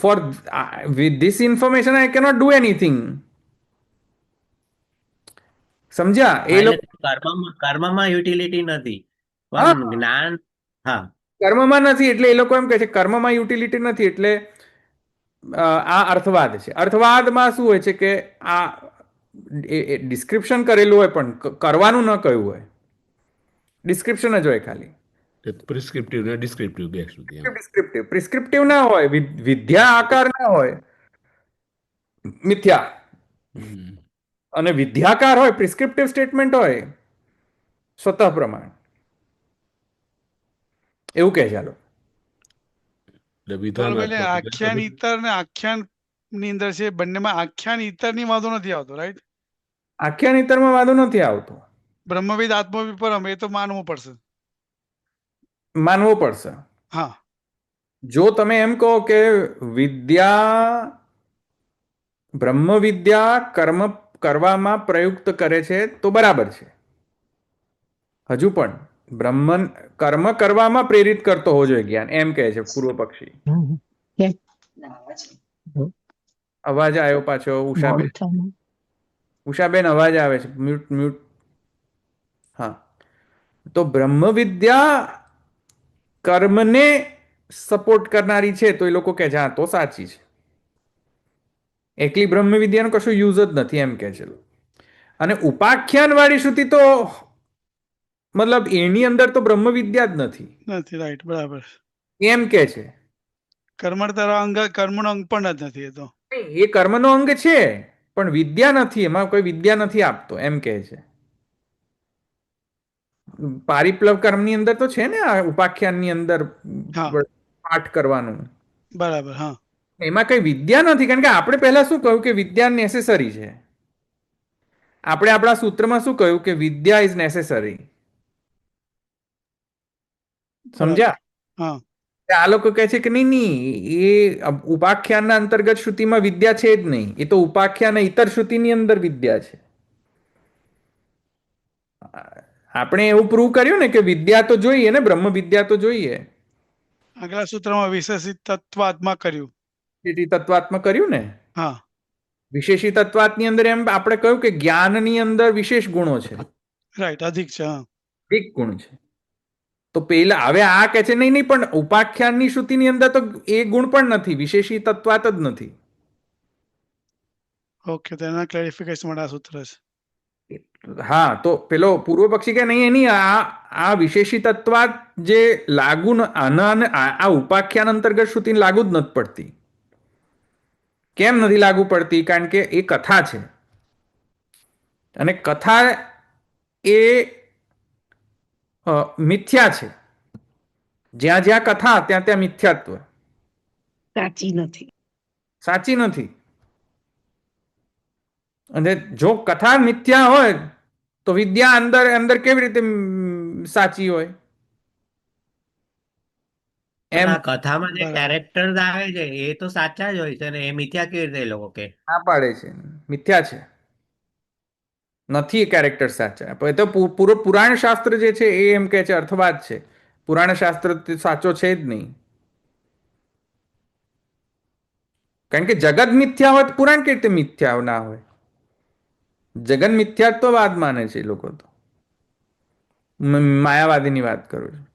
For with this information I cannot do anything. સમજ્યા? હા, એ એટલે લોકો કર્મમાં યુટિલિટી નથી, હા, પણ જ્ઞાન. હા. કર્મમાં નથી એટલે એ લોકો એમ કહે છે કર્મમાં યુટિલિટી નથી એટલે આ અર્થવાદ છે. અર્થવાદમાં શું હોય છે કે આ ડિસ્ક્રિપ્શન કરેલું હોય પણ કરવાનું ન કહ્યું હોય. ડિસ્ક્રિપ્શન જ હોય ખાલી. પ્રિસ્ક્રિપ્ટિવ ને ડિસ્ક્રિપ્ટિવ બે સુધી એમ. ડિસ્ક્રિપ્ટિવ પ્રિસ્ક્રિપ્ટિવ ના હોય, વિદ્યા આકાર ના હોય, મિથ્યા. હમ. અને વિદ્યાકાર હોય, પ્રિસ્ક્રિપ્ટિવ સ્ટેટમેન્ટ હોય, સ્વતઃ પ્રમાણ. એવું કહે છે ચાલો. એટલે વિધાન એટલે આત્મક આખ્યાન ઈતર ને આખ્યાન ની અંદર છે, બંનેમાં આખ્યાન ઈતર ની વાંધો નથી આવતો, રાઈટ? આખ્યાન ઇતરમાં વાંધો નથી આવતો, બ્રહ્મવિદ આત્મવિપરમ એ તો માનવું પડશે. માનવો પડશે. હા, જો તમે એમ કહો કે વિદ્યા, બ્રહ્મ વિદ્યા કર્મ કરવામાં પ્રયુક્ત કરે છે તો બરાબર છે. હજુ પણ બ્રહ્મ કર્મ કરવામાં પ્રેરિત કરતો હોવો જોઈએ જ્ઞાન, એમ કહે છે પૂર્વ પક્ષી. અવાજ આવ્યો પાછો ઉષાબેન. ઉષાબેન અવાજ આવે છે, મ્યુટ મ્યુટ. હા, તો બ્રહ્મ વિદ્યા કર્મને સપોર્ટ કરનારી છે તો એ લોકો કહે છે હા તો સાચી છે. એકલી બ્રહ્મ વિદ્યાનો કશું યુઝ જ નથી એમ કહે છે. અને ઉપાખ્યાન વાળી શ્રુતિ તો મતલબ એની અંદર તો બ્રહ્મ વિદ્યા જ નથી નથી, રાઈટ, બરાબર. એમ કે છે. કર્મણ અંગ, કર્મનો અંગ પણ જ નથી એ તો. એ કર્મનો અંગ છે પણ વિદ્યા નથી, એમાં કોઈ વિદ્યા નથી આપતો એમ કહે છે. પારિપ્લવ કર્મની અંદર તો છે ને આ ઉપાખ્યાનની અંદર હા, પાઠ કરવાનું, બરાબર. હા, એમાં કઈ વિદ્યા નથી. કારણ કે આપણે પહેલા શું કહ્યું કે વિદ્યા નેસેસરી છે. આપણે આપણા સૂત્રમાં શું કહ્યું કે વિદ્યા ઇઝ નેસેસરી. બરાબર. સમજ્યા? હા, આ લોકો કહે છે કે નહીં નહીં, એ ઉપાખ્યાનના અંતર્ગત શ્રુતિમાં વિદ્યા છે જ નહીં, એ તો ઉપાખ્યાન ઇતર શ્રુતિની અંદર વિદ્યા છે. આપણે એવું પ્રૂવ કર્યું ને કે વિદ્યા તો જોઈએ ને, બ્રહ્મ વિદ્યા તો જોઈએ. આગલા સૂત્રમાં વિશેષિત તત્વાત્મા કર્યું. તત્વાત્મક કર્યું ને. હા, વિશેષી તત્વાતની અંદર એમ આપણે કહ્યું કે જ્ઞાનની અંદર વિશેષ ગુણો છે, રાઈટ, અધિક છે. હા, એક ગુણ છે. તો પેલા હવે આ કહે છે નહીં નહીં, પણ ઉપાખ્યાનની શ્રુતિની અંદર તો એ ગુણ પણ નથી, વિશેષી તત્વાત જ નથી. ઓકે, તો એના ક્લેરિફિકેશન માટે આ સૂત્ર છે. હા, તો પેલો પૂર્વ પક્ષી કે નહીં એની આ વિશેષી તત્વાત જે લાગુ આ ઉપાખ્યાન અંતર્ગત શ્રુતિ લાગુ જ નથી પડતી. કેમ નથી લાગુ પડતી? કારણ કે એ કથા છે અને કથા એ મિથ્યા છે. જ્યાં જ્યાં કથા ત્યાં ત્યાં મિથ્યાત્વ, સાચી નથી. સાચી નથી. અને જો કથા મિથ્યા હોય તો વિદ્યા અંદર અંદર કેવી રીતે સાચી હોય? એમ આ કથામાં જે બરાબર. કેરેક્ટર્સ આવે છે એ તો સાચા જ હોય છે ને, એ મિથ્યા કેવી રીતે એ લોકો કે? ના પાડે છે મિથ્યા છે, નથી એ કેરેક્ટર સાચા. એ તો પુરાણ શાસ્ત્ર જે છે એ એમ કે છે અર્થવાદ છે. પુરાણ શાસ્ત્ર સાચો છે જ નહીં. કારણ કે જગત મિથ્યા હોય તો પુરાણ કેવી રીતે મિથ્યા ના હોય? જગન મિથ્યાત્વવાદ માને છે એ લોકો તો. માયાવાદીની વાત કરું છું.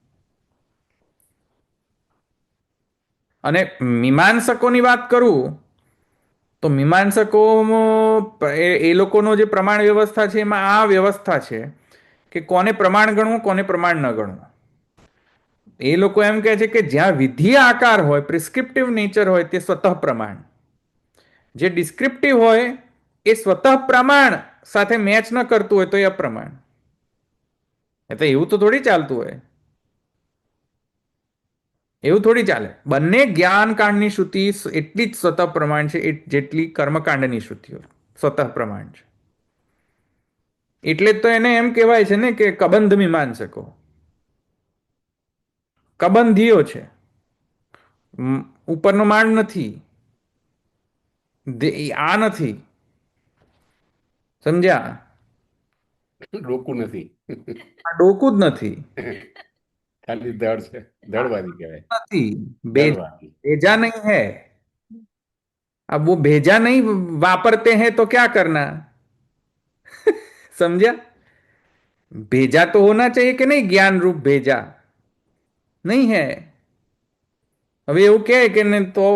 અને મીમાંસકોની વાત કરું તો મીમાંસકો એ લોકોનો જે પ્રમાણ વ્યવસ્થા છે એમાં આ વ્યવસ્થા છે કે કોને પ્રમાણ ગણવું, કોને પ્રમાણ ન ગણવું. એ લોકો એમ કહે છે કે જ્યાં વિધિ આકાર હોય, પ્રિસ્ક્રિપ્ટિવ નેચર હોય તે સ્વતઃ પ્રમાણ. જે ડિસ્ક્રિપ્ટિવ હોય એ સ્વતઃ પ્રમાણ સાથે મેચ ન કરતું હોય તો એ અપ્રમાણ. તો એવું તો થોડી ચાલતું હોય, એવું થોડી ચાલે. બંને જ્ઞાનકાંડની શ્રુતિ એટલી જ સ્વતઃ પ્રમાણ છે જેટલી કર્મકાંડની શ્રુતિઓ સ્વતઃ પ્રમાણ છે. એટલે જ તો એને એમ કહેવાય છે ને કે કબંધ મીમાંસકો, કબંધીઓ છે. ઉપરનો માળ નથી, આ નથી, સમજ્યા? ડોકું નથી. આ ડોકું જ નથી, ખાલી ધડ છે, ધડવાદી કહેવાય, નથી, ધડવાદી. भेजा नहीं है। अब वो भेजा नहीं वापरते हैं तो क्या करना, समझा? भेजा तो होना चाहिए कि नहीं, ज्ञान रूप भेजा नहीं है। હવે એવું કહે કે ને તો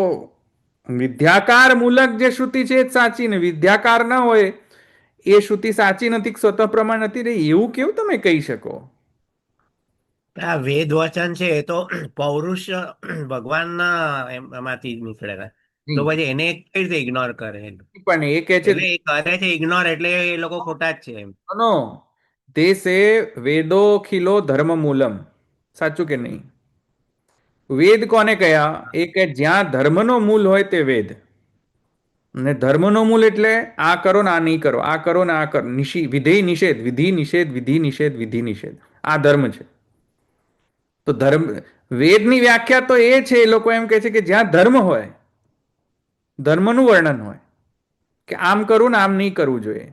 વિદ્યાકાર મૂલક જે શ્રુતિ છે એ જ સાચી ને વિદ્યાકાર ન હોય એ શ્રુતિ સાચી નથી, સ્વતઃ પ્રમાણ નથી રહી, એવું કેવું તમે કહી શકો? આ વેદ વચન છે એ તો પૌરુષ ભગવાનના એમાંથી જ નીકળેલા, તો પછી એને કઈ રીતે ઇગ્નોર કરે? પણ એ કહે છે એટલે એ કરે છે ઇગ્નોર, એટલે એ લોકો ખોટા જ છે એમ. નો દેશે વેદો ખિલો ધર્મ મૂલમ, સાચું કે નહીં? વેદ કોને કહ્યા? એ કે જ્યાં ધર્મનો મૂલ હોય તે વેદ. અને ધર્મનો મૂલ એટલે આ કરો ને આ નહીં કરો, આ કરો ને આ કરો, વિધેય નિષેધ, વિધિ નિષેધ, વિધિ નિષેધ, વિધિ નિષેધ, આ ધર્મ છે. તો ધર્મ, વેદની વ્યાખ્યા તો એ છે, એ લોકો એમ કહે છે કે જ્યાં ધર્મ હોય, ધર્મનું વર્ણન હોય કે આમ કરવું ને આમ નહીં કરવું જોઈએ,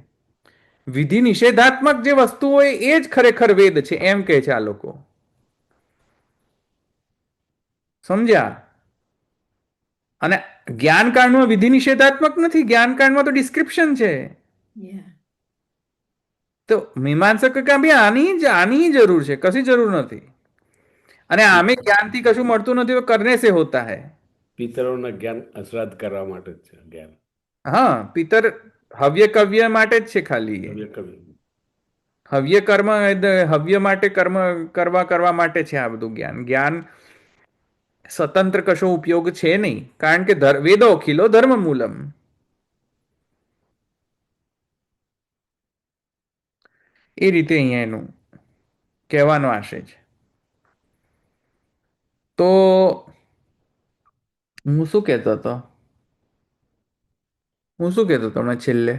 વિધિ નિષેધાત્મક જે વસ્તુ હોય એ જ ખરેખર વેદ છે, એમ કહે છે આ લોકો. સમજ્યા? અને જ્ઞાનકાંડમાં વિધિ નિષેધાત્મક નથી, જ્ઞાનકાંડમાં તો ડિસ્ક્રિપ્શન છે. તો મીમાંસક કે ભાઈ આની જરૂર છે, કશી જરૂર નથી. અને આમે જ્ઞાનથી કશું મળતું નથી, કરને સે હોતા હૈ. પિતરોના જ્ઞાન શ્રાદ્ધ કરવા માટે જ છે જ્ઞાન. હા, પિતર હવ્ય કવ્ય માટે જ છે ખાલી. હવ્ય કર્મ, હવ્ય માટે કર્મ કરવા માટે છે આ બધું જ્ઞાન. જ્ઞાન સ્વતંત્ર કશો ઉપયોગ છે નહીં, કારણ કે વેદો ખિલો ધર્મ મૂલમ. એ રીતે અહીંયા એનું કહેવાનો આશય છે. તો હું શું કહેતો હતો હમણાં છેલ્લે?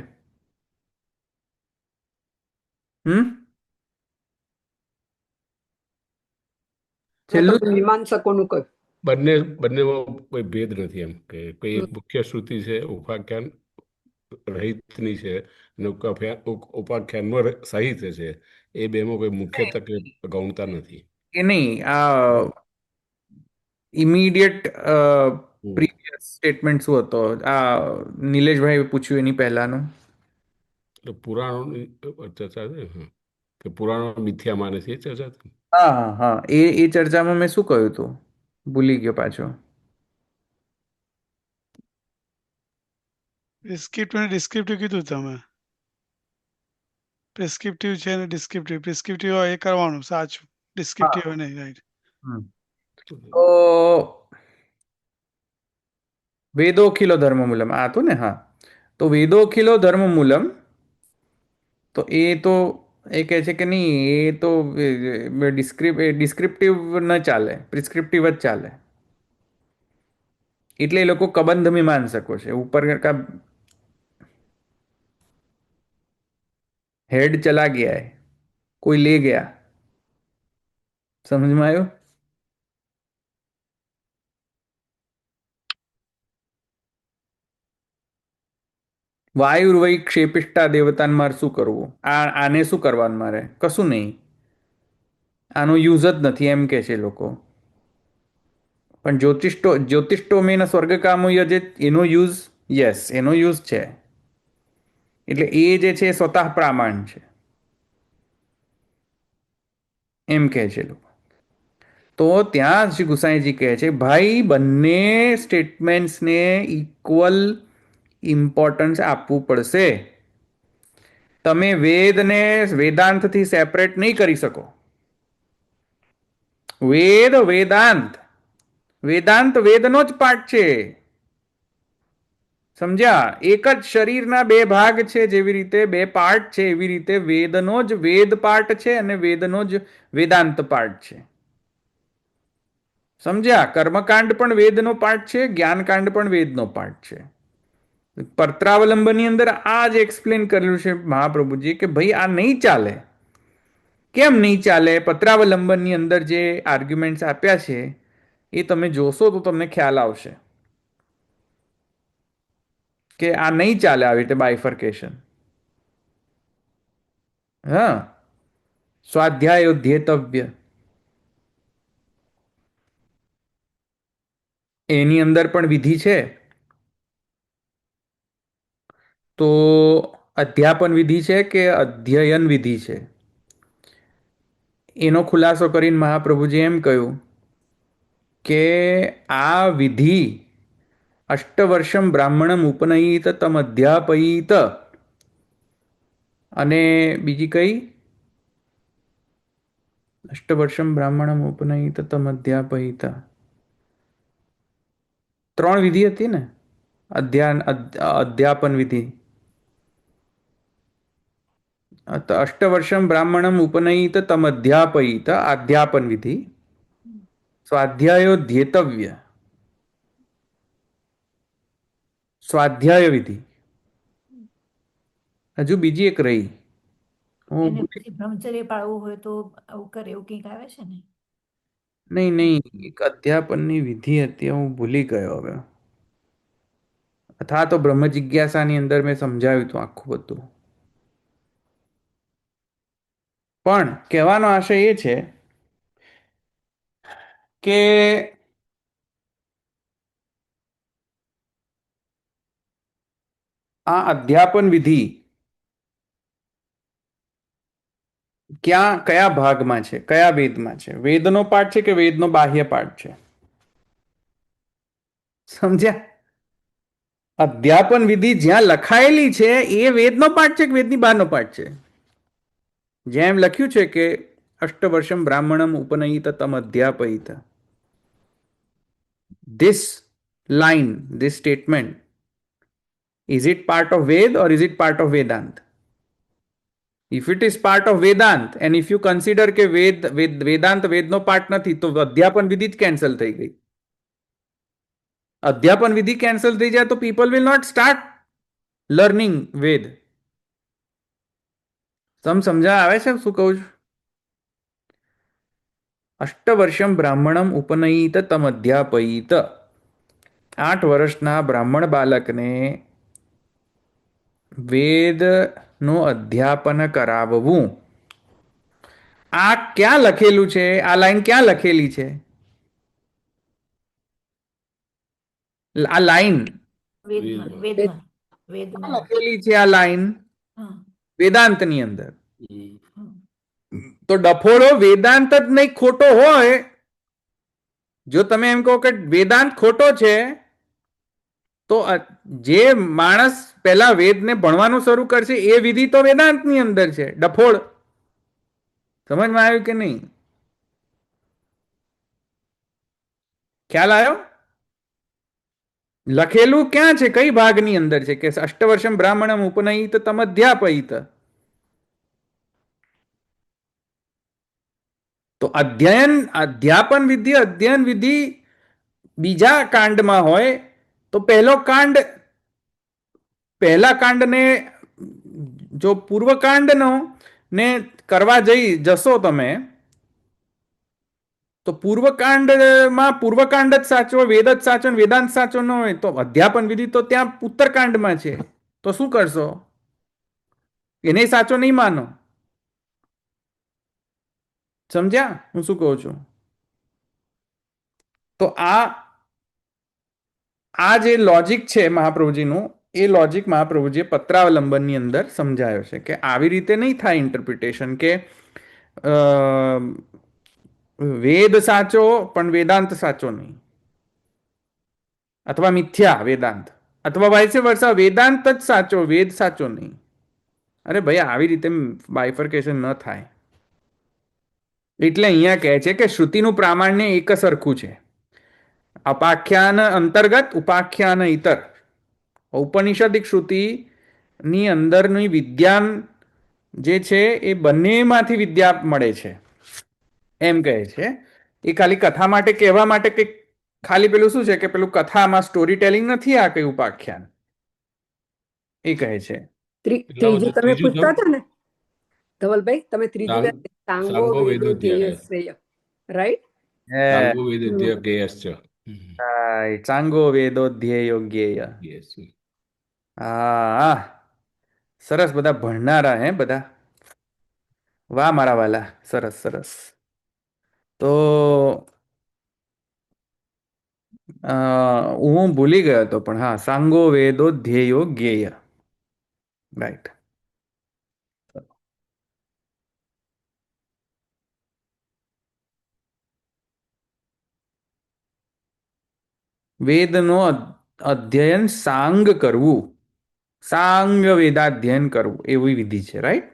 છેલ્લું મીમાંસકોનું કહ્યું. બંનેમાં કોઈ ભેદ નથી, એમ કે કોઈ એક મુખ્ય શ્રુતિ છે ઉપાખ્યાન રહિતની છે અને ઉપાખ્યાનમાં સાહિત્ય છે, એ બેમાં કોઈ મુખ્ય તકે ગૌણતા નથી. એ નહીં, આ ઇમિડિયેટ પ્રીવિયસ સ્ટેટમેન્ટ શું હતો? આ નિલેશભાઈ પૂછ્યું એની પહેલાનું. પુરાણોની ચર્ચા છે, કે પુરાણો મિથ્યા માને છે, એ ચર્ચા છે. હા હા હા, એ ચર્ચામાં મેં શું કહ્યું હતું, ભૂલી ગયો પાછો. ડિસ્ક્રિપ્ટિવ કીધું તમે. પ્રિસ્ક્રિપ્ટિવ છે ને ડિસ્ક્રિપ્ટિવ. પ્રિસ્ક્રિપ્ટિવ હોય એ કરવાનું સાચું, ડિસ્ક્રિપ્ટિવ હોય નહીં, રાઈટ. તો વેદોખિલો ધર્મમૂલમ આ હતું ને? હા, તો વેદોખિલો ધર્મમૂલમ, તો એ કહે છે કે નહીં, એ તો ડિસ્ક્રિપ્ટિવ ન ચાલે, પ્રિસ્ક્રિપ્ટિવ જ ચાલે. એટલે એ લોકો કબંધ મીમાંસકો છે. ઉપર का हेड चला गया है, कोई ले गया, समझ में आयो? વાયુર્વૈ ક્ષેપિષ્ટા દેવતાને મારે શું કરવું? આને શું કરવાનું મારે? કશું નહીં, આનો યુઝ જ નથી, એમ કે છે લોકો. પણ જ્યોતિષ્ટોમેન સ્વર્ગકામો યજેત, એનો યુઝ, યસ, એનો યુઝ છે. એટલે એ જે છે સ્વતઃ પ્રામાણ છે, એમ કહે છે લોકો. તો ત્યાં શ્રી ગુસાઈજી કહે છે, ભાઈ બંને સ્ટેટમેન્ટ્સને ઇક્વલ ઇમ્પોર્ટન્સ આપવું પડશે. તમે વેદને વેદાંતથી સેપરેટ નહીં કરી શકો. વેદાંત વેદનો જ પાર્ટ છે, સમજ્યા? એક જ શરીરના બે ભાગ છે, જેવી રીતે બે પાર્ટ છે, એવી રીતે વેદનો જ વેદ પાર્ટ છે અને વેદનો જ વેદાંત પાર્ટ છે, સમજ્યા? કર્મકાંડ પણ વેદનો પાર્ટ છે, જ્ઞાનકાંડ પણ વેદનો પાર્ટ છે. પત્રાવલંબનની અંદર આ જ એક્સપ્લેન કરેલું છે મહાપ્રભુજી કે ભાઈ આ નહીં ચાલે. કેમ નહીં ચાલે? પત્રાવલંબનની અંદર જે આર્ગ્યુમેન્ટ્સ આપ્યા છે એ તમે જોશો તો તમને ખ્યાલ આવશે. કે આ નહીં ચાલે આવી રીતે બાયફર્કેશન. હા, સ્વાધ્યાયો ધ્યેતવ્ય એની અંદર પણ વિધિ છે. તો અધ્યાપન વિધિ છે કે અધ્યયન વિધિ છે, એનો ખુલાસો કરીને મહાપ્રભુજી એમ કહ્યું કે આ વિધિ અષ્ટવર્ષમ બ્રાહ્મણમ ઉપનયિત તમ અધ્યાપયિત, અને બીજી કઈ? અષ્ટવર્ષમ બ્રાહ્મણમ ઉપનયિત તમ અધ્યાપયિત, ત્રણ વિધિ હતી ને અધ્યાપન વિધિ. અષ્ટવર્ષમ બ્રાહ્મણમ ઉપનયિત તમ અધ્યાપયિત અધ્યાપન વિધિ, સ્વાધ્યાયો ધ્યેતવ્ય સ્વાધ્યાય વિધિ, હજુ બીજી એક રહી. એને પછી બ્રહ્મચર્ય પાળવું હોય તો આવું કરે એવું કંઈક આવે છે ને. નહીં નહીં, એક અધ્યાપનની વિધિ હતી, હું ભૂલી ગયો હવે. અથવા તો બ્રહ્મ જિજ્ઞાસાની અંદર મેં સમજાવ્યું હતું આખું બધું. પણ કહેવાનો આશય એ છે કે આ અધ્યાપન વિધિ કયા ભાગમાં છે, કયા વેદમાં છે? વેદનો પાઠ છે કે વેદનો બાહ્ય પાઠ છે? સમજ્યા? અધ્યાપન વિધિ જ્યાં લખાયેલી છે એ વેદનો પાઠ છે કે વેદની બહારનો પાઠ છે? જેમ લખ્યું છે કે અષ્ટવર્ષમ બ્રાહ્મણમ ઉપનયિત તમ અધ્યાપયિત, this line, this statement, is it part of Ved or is it part of Vedant? If it is part of Vedant and if you consider કે વેદાંત વેદનો પાઠ નથી, તો અધ્યાપન વિધિ જ કેન્સલ થઈ ગઈ. અધ્યાપન વિધિ કેન્સલ થઈ જાય તો people will not start learning Veda. સમજા આવે છે શું કહું છું? અષ્ટવર્ષમ બ્રાહ્મણમ ઉપનયિત તમ અધ્યાપયિત, 8 વર્ષના બ્રાહ્મણ બાલકને વેદનું અધ્યાપન કરાવવું. આ ક્યાં લખેલું છે? આ લાઈન ક્યાં લખેલી છે? આ લાઈન વેદમાં વેદમાં. વેદમાં વેદમાં લખેલી છે આ લાઈન હા વેદાંતની અંદર. હા. તો ડફોડો વેદાંત જ નહીં ખોટો હોય. જો તમે એમ કહો કે વેદાંત ખોટો છે, તો જે માણસ પહેલા વેદને ભણવાનું શરૂ કરશે એ વિધિ તો વેદાંતની અંદર છે. ડફોડ. સમજમાં આવ્યું કે નહીં? ખ્યાલ આવ્યો? લખેલું ક્યાં છે, કઈ ભાગની અંદર છે? કે અષ્ટવર્ષમ બ્રાહ્મણમ ઉપનયિત તમ અધ્યાપયિત. તો અધ્યાપન વિધિ, અધ્યયન વિધિ બીજા કાંડમાં હોય તો પહેલા કાંડને જો પૂર્વકાંડનો ને કરવા જશો તમે, તો પૂર્વકાંડમાં પૂર્વકાંડ જ સાચો, વેદ જ સાચો, વેદાંત સાચો ન હોય તો અધ્યાપન વિધિ તો ત્યાં ઉત્તરકાંડમાં છે. તો શું કરશો? એને સાચો નહીં માનો. સમજ્યા હું શું કહું છું? તો આ જે લોજિક છે મહાપ્રભુજીનું, એ લોજિક મહાપ્રભુજીએ પત્રાવલંબનની અંદર સમજાયો છે કે આવી રીતે નહીં થાય ઇન્ટરપ્રિટેશન કે વેદ સાચો પણ વેદાંત સાચો નહીં, અથવા મિથ્યા વેદાંત, અથવા વાઇસ વર્સા વેદાંત જ સાચો વેદ સાચો નહીં. અરે ભાઈ, આવી રીતે બાયફર્કેશન ન થાય. એટલે અહીંયા કહે છે કે શ્રુતિનું પ્રામાણ્ય એક સરખું છે. અપાખ્યાન અંતર્ગત, ઉપાખ્યાન ઇતર. ઔપનિષદિક શ્રુતિની અંદરની વિદ્યાન જે છે એ બંનેમાંથી વિદ્યા મળે છે એમ કહે છે. એ ખાલી કથા માટે કહેવા માટે કે ખાલી પેલું શું છે કે પેલું કથામાં સ્ટોરી ટેલિંગ નથી આ કઈ ઉપાખ્યાન, એ કહે છે. ત્રીજું તમે પૂછતા હતા ને ધવલભાઈ, તમે ત્રીજું સાંગો સાંગો વેદો વેદોધ્યાય. ધ્યેય, રાઈટ? સાંગો વેદોધ્ય ગેયશ્ચ. ચાંગો વેદો ધ્યેયો જ્ઞેય. Yes. હા, સરસ, બધા ભણનારા હે બધા. વાહ મારા વાલા, સરસ સરસ. તો હું ભૂલી ગયો હતો, પણ હા, સાંગો વેદો ધ્યેયો જ્ઞેય. રાઈટ. વેદનો અધ્યયન સાંગ કરવું, સાંગ વેદાધ્યયન કરવું એવી વિધિ છે, રાઈટ?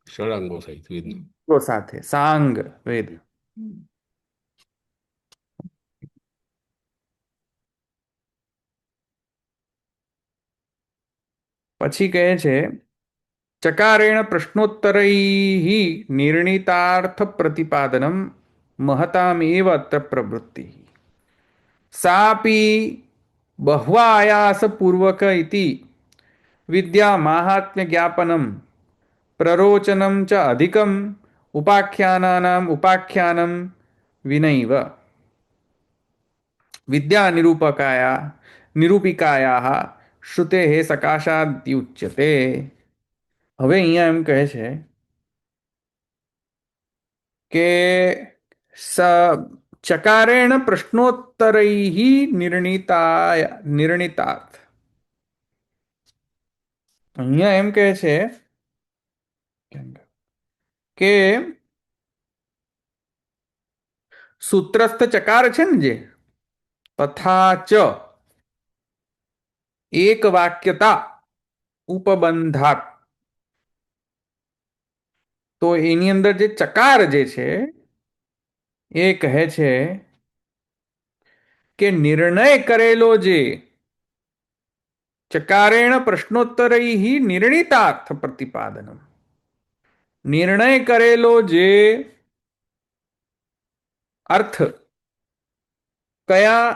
ષડાંગો સહિત વેદના. તો સાથે સાંગ વેદ. પછી કહે છે ચકારેણ પ્રશ્નોત્તરૈ નિર્ણિતાર્થ પ્રતિપાદનમ મહતામેવ અત્ર પ્રવૃત્તિ સાપી બહ્વાયાસપૂર્વક ઇતિ વિદ્યા માહાત્મ્ય જ્ઞાપનમ પ્રરોચનમ ચ અધિકમ ઉપાખ્યાનાનામ ઉપાખ્યાનમ વિનૈવ વિદ્યા નિરૂપિકાયા શ્રુતે સકાશાદ્યુચ્યતે. હવે અહીંયા એમ કહે છે કે ચકારેણ પ્રશ્નોત્તરૈ નિર્ણિતાર્થ. અહીંયા એમ કહે છે કે સૂત્રસ્થ ચકાર છે ને જે, તથા ચ એક વાક્યતા ઉપબંધાત, તો એની અંદર જે ચકાર જે છે એ કહે છે કે નિર્ણય કરેલો જે ચકારેણ પ્રશ્નોત્તરૈ નિર્ણિતાર્થ પ્રતિપાદનમ, નિર્ણય કરેલો જે અર્થ કયા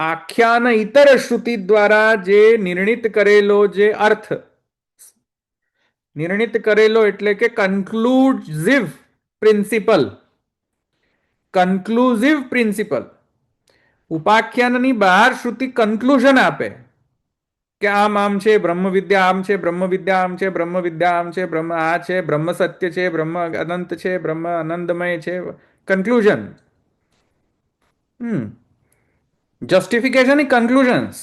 આખ્યાન ઇતર શ્રુતિ દ્વારા જે નિર્ણિત કરેલો જે અર્થ, નિર્ણિત કરેલો એટલે કે કન્ક્લુઝિવ પ્રિન્સિપલ, કન્ક્લુઝિવ પ્રિન્સિપલ. ઉપાખ્યાનની બહાર શ્રુતિ કન્ક્લુઝન આપે કે આમ છે, બ્રહ્મ વિદ્યા આમ છે, બ્રહ્મ વિદ્યા આમ છે, બ્રહ્મ વિદ્યા આમ છે, બ્રહ્મ આ છે, બ્રહ્મ સત્ય છે, બ્રહ્મ અનંત છે, બ્રહ્મ આનંદમય છે. કન્ક્લુઝન. Justification conclusions.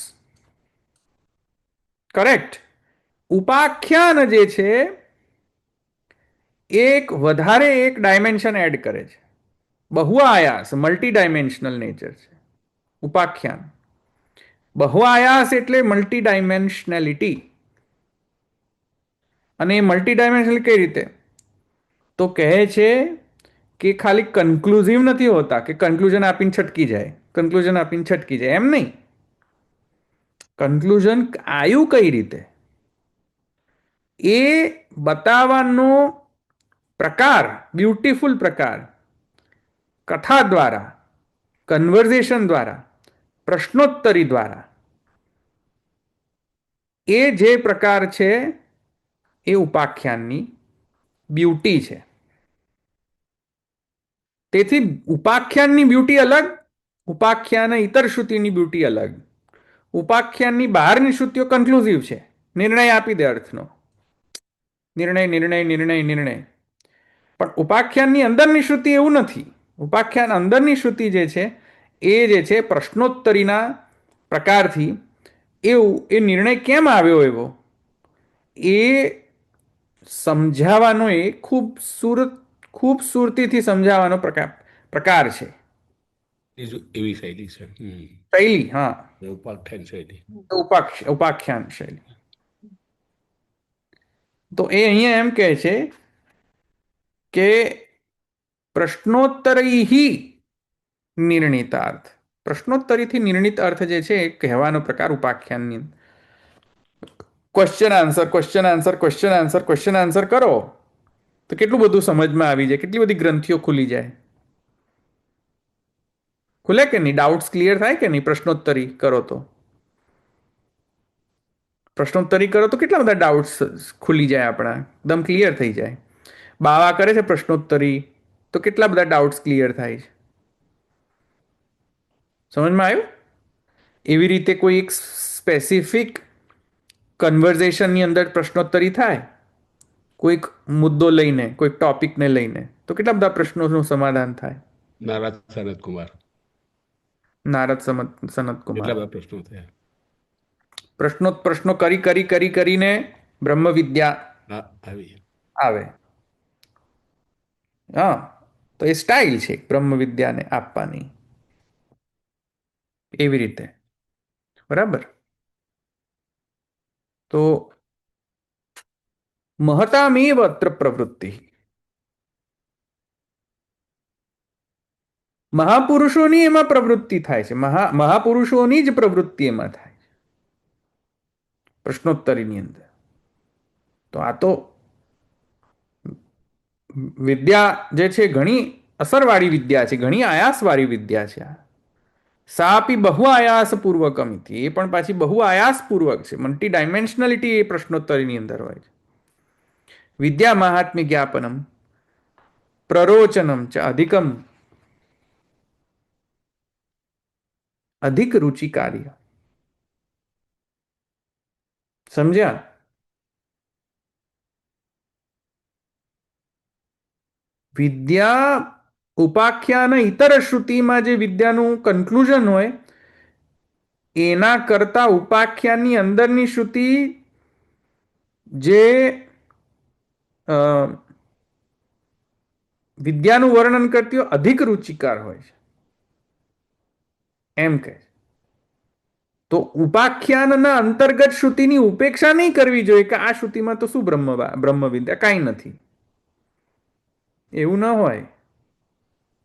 કરેક્ટ. ઉપાખ્યાન જે છે એક વધારે એક ડાયમેન્શન એડ કરે છે. બહુઆયાસ, મલ્ટી ડાયમેન્શનલ નેચર છે ઉપાખ્યાન. બહુઆયાસ એટલે મલ્ટી ડાયમેન્શનાલિટી. અને એ મલ્ટી ડાયમેન્શનલ કઈ રીતે? તો કહે છે કે ખાલી કન્ક્લુઝિવ નથી હોતા કે કન્ક્લુઝન આપીને છટકી જાય, કન્ક્લુઝન આપીને છટકી જાય, એમ નહીં. કન્ક્લુઝન આવ્યું કઈ રીતે એ બતાવવાનો પ્રકાર, બ્યુટીફુલ પ્રકાર, કથા દ્વારા, કન્વર્ઝેશન દ્વારા, પ્રશ્નોત્તરી દ્વારા, એ જે પ્રકાર છે એ ઉપાખ્યાનની બ્યુટી છે. તેથી ઉપાખ્યાનની બ્યુટી અલગ, ઉપાખ્યાન ઇતર શ્રુતિની બ્યુટી અલગ. ઉપાખ્યાનની બહારની શ્રુતિઓ કન્ક્લુઝિવ છે, નિર્ણય આપી દે અર્થનો, નિર્ણય નિર્ણય નિર્ણય નિર્ણય. પણ ઉપાખ્યાનની અંદરની શ્રુતિ એવું નથી. ઉપાખ્યાન અંદરની શ્રુતિ જે છે એ જે છે પ્રશ્નોત્તરીના પ્રકારથી એવું એ નિર્ણય કેમ આવ્યો એવો એ સમજાવવાનો, એ ખૂબસૂરતીથી સમજાવવાનો પ્રકાર છે, એવી શૈલી છે. શૈલી. હા, ઉપાખ્યાન શૈલી. ઉપાખ્યાન શૈલી. તો એ અહીંયા એમ કહે છે કે પ્રશ્નોત્તરૈ નિર્ણિતાર્થ, પ્રશ્નોત્તરીથી નિર્ણિત અર્થ જે છે એ કહેવાનો પ્રકાર ઉપાખ્યાનની. Question answer, question answer, question answer, question answer કરો તો કેટલું બધું સમજમાં આવી જાય, કેટલી બધી ગ્રંથિઓ ખુલી જાય. ખુલે કે નહીં? ડાઉટ્સ ક્લિયર થાય કે નહીં? પ્રશ્નોત્તરી કરો તો, પ્રશ્નોત્તરી કરો તો કેટલા બધા ડાઉટ્સ ખુલી જાય, આપણા એકદમ ક્લિયર થઈ જાય. બાવા કરે છે પ્રશ્નોત્તરી તો કેટલા બધા ડાઉટ્સ ક્લિયર થાય છે. સમજમાં આવ્યું? એવી રીતે કોઈ એક સ્પેસિફિક કન્વર્ઝેશનની અંદર પ્રશ્નોત્તરી થાય કોઈક મુદ્દો લઈને, કોઈક ટોપિકને લઈને, તો કેટલા બધા પ્રશ્નોનું સમાધાન થાય. નારાજ સનત કુમાર નારદ સનત કુમાર કેટલા બધા પ્રશ્નો થયા. પ્રશ્નો કરીને બ્રહ્મ વિદ્યા હા, આવી આવે. હા, તો એ સ્ટાઇલ છે બ્રહ્મ વિદ્યાને આપવાની, એવી રીતે. બરાબર. તો મહતામેવ અત્ર પ્રવૃત્તિ, મહાપુરુષોની એમાં પ્રવૃત્તિ થાય છે. મહાપુરુષોની જ પ્રવૃત્તિ એમાં થાય છે પ્રશ્નોત્તરીની અંદર. તો આ તો વિદ્યા જે છે ઘણી અસરવાળી વિદ્યા છે, ઘણી આયાસવાળી વિદ્યા છે. સાપી બહુ આયાસપૂર્વકમ ઇતિ, એ પણ પાછી બહુ આયાસપૂર્વક છે. મલ્ટી ડાયમેન્શનાલિટી એ પ્રશ્નોત્તરીની અંદર હોય છે. વિદ્યા મહાત્મ્ય જ્ઞાપનમ પ્રરોચનમ ચ અધિકમ અધિક રુચિ કાર્ય. સમજ્યા? વિદ્યા ઉપાખ્યાન ઇતર શ્રુતિમાં જે વિદ્યાનું કન્ક્લુઝન હોય એના કરતા ઉપાખ્યાનની અંદરની શ્રુતિ જે વિદ્યાનું વર્ણન કરતી હોય અધિક રુચિકાર હોય છે એમ કહે. તો ઉપાખ્યાનના અંતર્ગત શ્રુતિની ઉપેક્ષા નહીં કરવી જોઈએ કે આ શ્રુતિમાં તો શું બ્રહ્મ વિદ્યા, કાંઈ નથી, એવું ન હોય.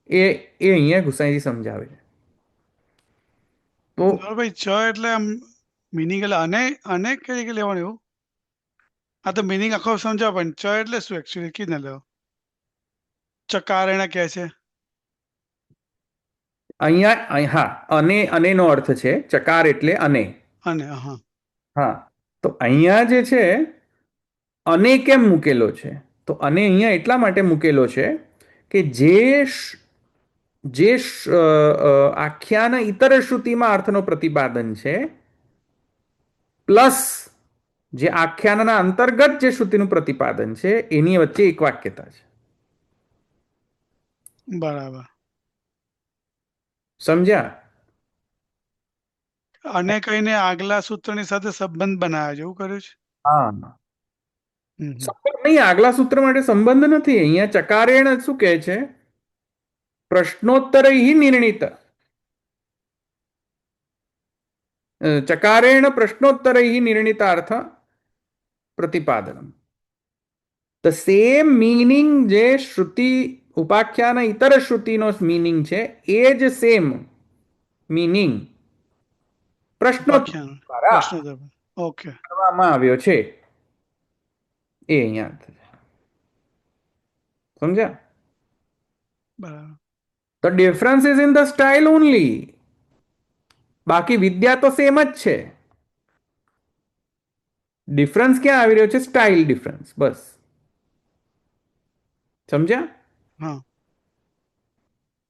એ અહીંયા ગુસાઈજી સમજાવે છે. તો ભાઈ ચ એટલે આમ મિનિંગ એટલે અને કઈ રીતે લેવાનું એવું? આ તો મિનિંગ આખો સમજાવ, પણ ચ એટલે શું એકચ્યુઅલી કીધે લેવો? ચકારેણ કહે છે. અહીંયા હા, અનેનો અર્થ છે ચકાર એટલે અને. અને હા, હા, તો અહીંયા જે છે અને કેમ મૂકેલો છે? તો અને અહીંયા એટલા માટે મૂકેલો છે કે જે આખ્યાન ઇતર શ્રુતિમાં અર્થનો પ્રતિપાદન છે પ્લસ જે આખ્યાનના અંતર્ગત જે શ્રુતિનું પ્રતિપાદન છે એની વચ્ચે એક વાક્યતા છે. બરાબર. સમજ્યા? અને કહીને આગલા સૂત્રની સાથે સંબંધ બનાવ્યો છે, એવું કર્યું છે. હા, હમ. સંબંધ નહીં, આગલા સૂત્ર માટે સંબંધ નથી. અહીંયા ચકારેણ શું કહે છે? પ્રશ્નોત્તર નિર્ણિત, ચકારેણ પ્રશ્નોત્તર નિર્ણિતાર્થ પ્રતિપાદનમ. ધ સેમ મીનિંગ જે શ્રુતિ ઉપાખ્યાન ઇતર શ્રુતિનો મીનિંગ છે એ જ સેમ મીનિંગ પ્રશ્નોત્તર ઉપાખ્યાન દ્વારા પ્રશ્નોત્તર. ઓકે. કરવામાં આવ્યો છે. એ અહીંયા અર્થ છે. સમજ્યા? બરાબર. The difference is in the style only. બાકી વિદ્યા તો સેમ જ છે. ડિફરન્સ ક્યાં આવી રહ્યો છે? સ્ટાઇલ ડિફરન્સ, બસ. સમજ્યા? હા,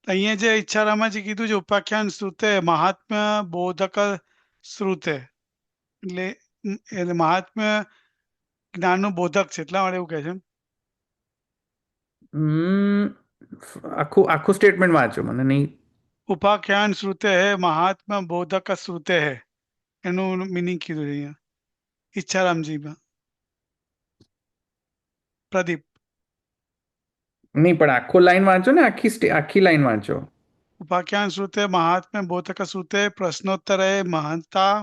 અહીંયા જે ઈચ્છારામાજી કીધું છે ઉપાખ્યાન શ્રુતે મહાત્મ્ય બોધક શ્રુતે, એટલે મહાત્મ્ય જ્ઞાનનું બોધક છે, એટલા માટે એવું કહે છે. આખું સ્ટેટમેન્ટ વાંચો, મને નહીં. ઉપાખ્યાન શ્રુતે હે મહાત્મ્ય બોધક શ્રુતે હે, એનું મિનિંગ કીધું છે અહીંયા ઈચ્છારામજીમાં. પ્રદીપ. નહીં, પણ આખો લાઈન વાંચો ને, આખી લાઈન વાંચો. ઉપાખ્યાન શ્રુતે મહાત્મ્ય બોધક શ્રુતે પ્રશ્નોત્તરે મહંતા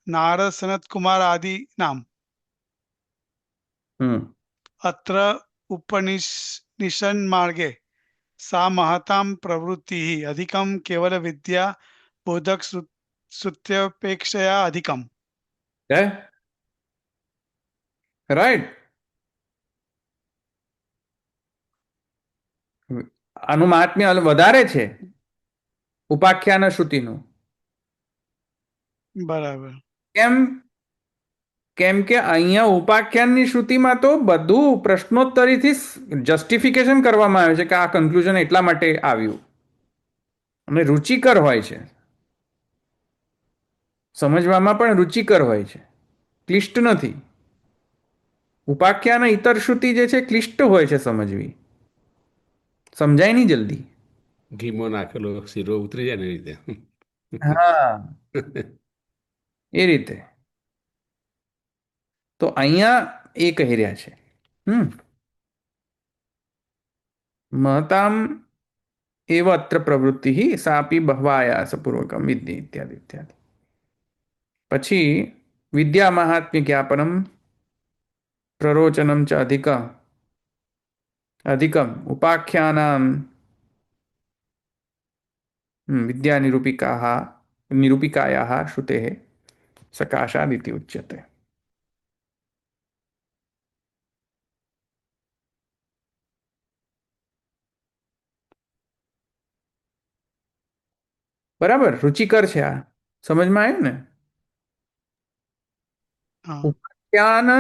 નારદ સનત કુમાર આદि નામ અત્ર ઉપનિષન માર્ગે सा महतां प्रवृत्ति अधिकम केवल विद्या बोधक श्रुत्यपेक्षया अधिकम. રાઈટ. આનું મહાત્મ્ય વધારે છે ઉપાખ્યાન શ્રુતિનું. બરાબર. કેમ કે અહીંયા ઉપાખ્યાનની શ્રુતિમાં તો બધું પ્રશ્નોત્તરીથી જસ્ટિફિકેશન કરવામાં આવે છે કે આ કન્ક્લુઝન એટલા માટે આવ્યું, અને રુચિકર હોય છે, સમજવામાં પણ રુચિકર હોય છે. ક્લિષ્ટ નથી. ઉપાખ્યાન ઇતર શ્રુતિ જે છે ક્લિષ્ટ હોય છે સમજવી, સમજાય નહીં જલ્દી. ઘીમાં નાખેલો શીરો ઉતરી જાય ને એ રીતે. હા, એ રીતે. તો અહીંયા એ કહી રહ્યા છે. મહતામ એવ અત્ર પ્રવૃત્તિ સાપી બહવાયાસપૂર્વકમ વિદ્ય ઇત્યાદિ ઇત્યાદિ. પછી વિદ્યા મહાત્મ્ય જ્ઞાપનમ પ્રરોચનમ ચ અધિકમ ઉપાખ્યાનામ વિદ્યા નિરૂપિકાયાः શ્રુતેः સકાશાદિતિ ઉચ્યતે. બરાબર, રુચિકર છે આ, સમજમાં આવ્યું ને? હા ઉપાખ્યાન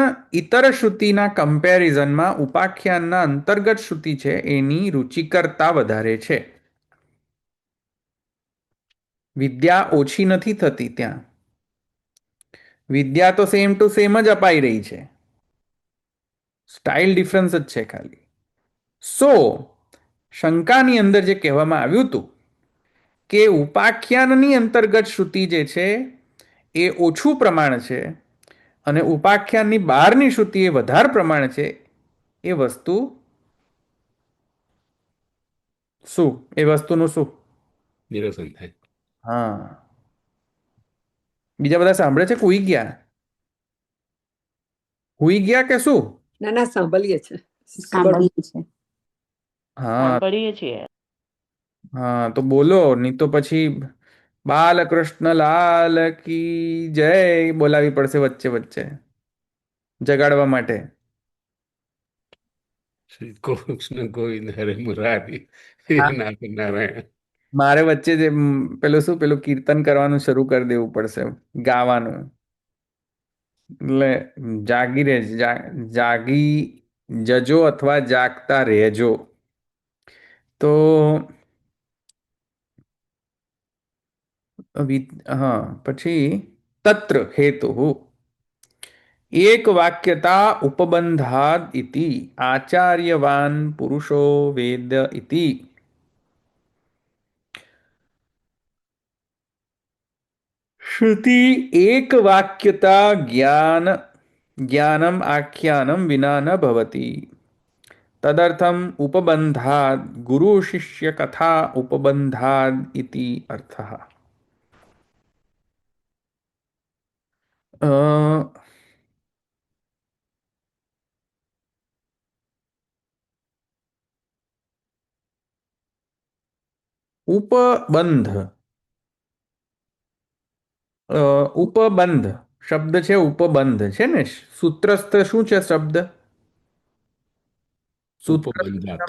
ઇતર શ્રુતિના કમ્પેરિઝનમાં ઉપાખ્યાનના અંતર્ગત શ્રુતિ છે એની રુચિકરતા વધારે છે. વિદ્યા ઓછી નથી થતી ત્યાં, વિદ્યા તો સેમ ટુ સેમ જ અપાઈ રહી છે, સ્ટાઇલ ડિફરન્સ જ છે ખાલી. સો શંકાની અંદર જે કહેવામાં આવ્યું હતું કે ઉપાખ્યાનની અંતર્ગત શ્રુતિ જે છે એ ઓછું પ્રમાણ છે અને ઉપાખ્યાનની બહારની શ્રુતિ એ વધારે પ્રમાણ છે, એ વસ્તુ શું? એ વસ્તુનું શું? નિરસન થાય. હા, બીજા બધા સાંભળે છે કે હુઈ ગયા? હુઈ ગયા કે શું? ના ના સાંભળીએ છે. સાંભળીએ છીએ. હા સાંભળીએ છીએ. હા, તો બોલો, નહીં તો પછી બાલકૃષ્ણ લાલ કી જય બોલાવી પડશે વચ્ચે વચ્ચે જગાડવા માટે. શ્રી કૃષ્ણ ગોવિંદ હરે મુરારી હા. નાથ નારાયણ. મારે વચ્ચે જે પેલું શું પેલું કીર્તન કરવાનું શરૂ કરી દેવું પડશે, ગાવાનું. એટલે જાગી રે, જાગી જજો અથવા જાગતા રહેજો. તો હા, પછી તત્ર હેતુ એક વાક્યતા ઉપબંધાદ ઇતિ આચાર્યવાન પુરુષો વેદ ઇતિ. શ્રુતિ એક વાક્યતા જ્ઞાનમ આખ્યાનમ વિના ન ભવતી તદર્થમ ઉપબંધાદ ગુરુ શિષ્ય કથા ઉપબંધાદ ઇતિ અર્થઃ. ઉપબંધ ઉપબંધ શબ્દ છે, ઉપબંધ છે ને, સૂત્રસ્થ શું છે શબ્દ? ઉપબંધાત.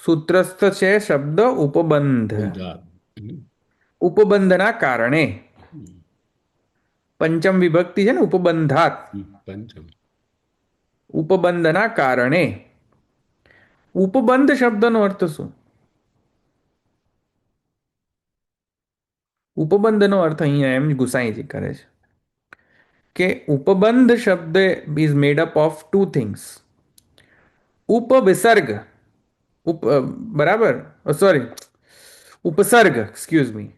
સૂત્રસ્થ છે શબ્દ ઉપબંધ. બંધાત. ઉપબંધના કારણે પંચમ વિભક્તિ છે ને, ઉપબંધાત. પંચમ. ઉપબંધના કારણે. ઉપબંધ શબ્દનો અર્થ શું? ઉપબંધનો અર્થ અહીંયા એમ ગુસાઈજી કરે છે કે ઉપબંધ શબ્દ is made up of two things. ઉપવિસર્ગ, બરાબર, સોરી, ઉપસર્ગ, એક્સક્યુઝ મી.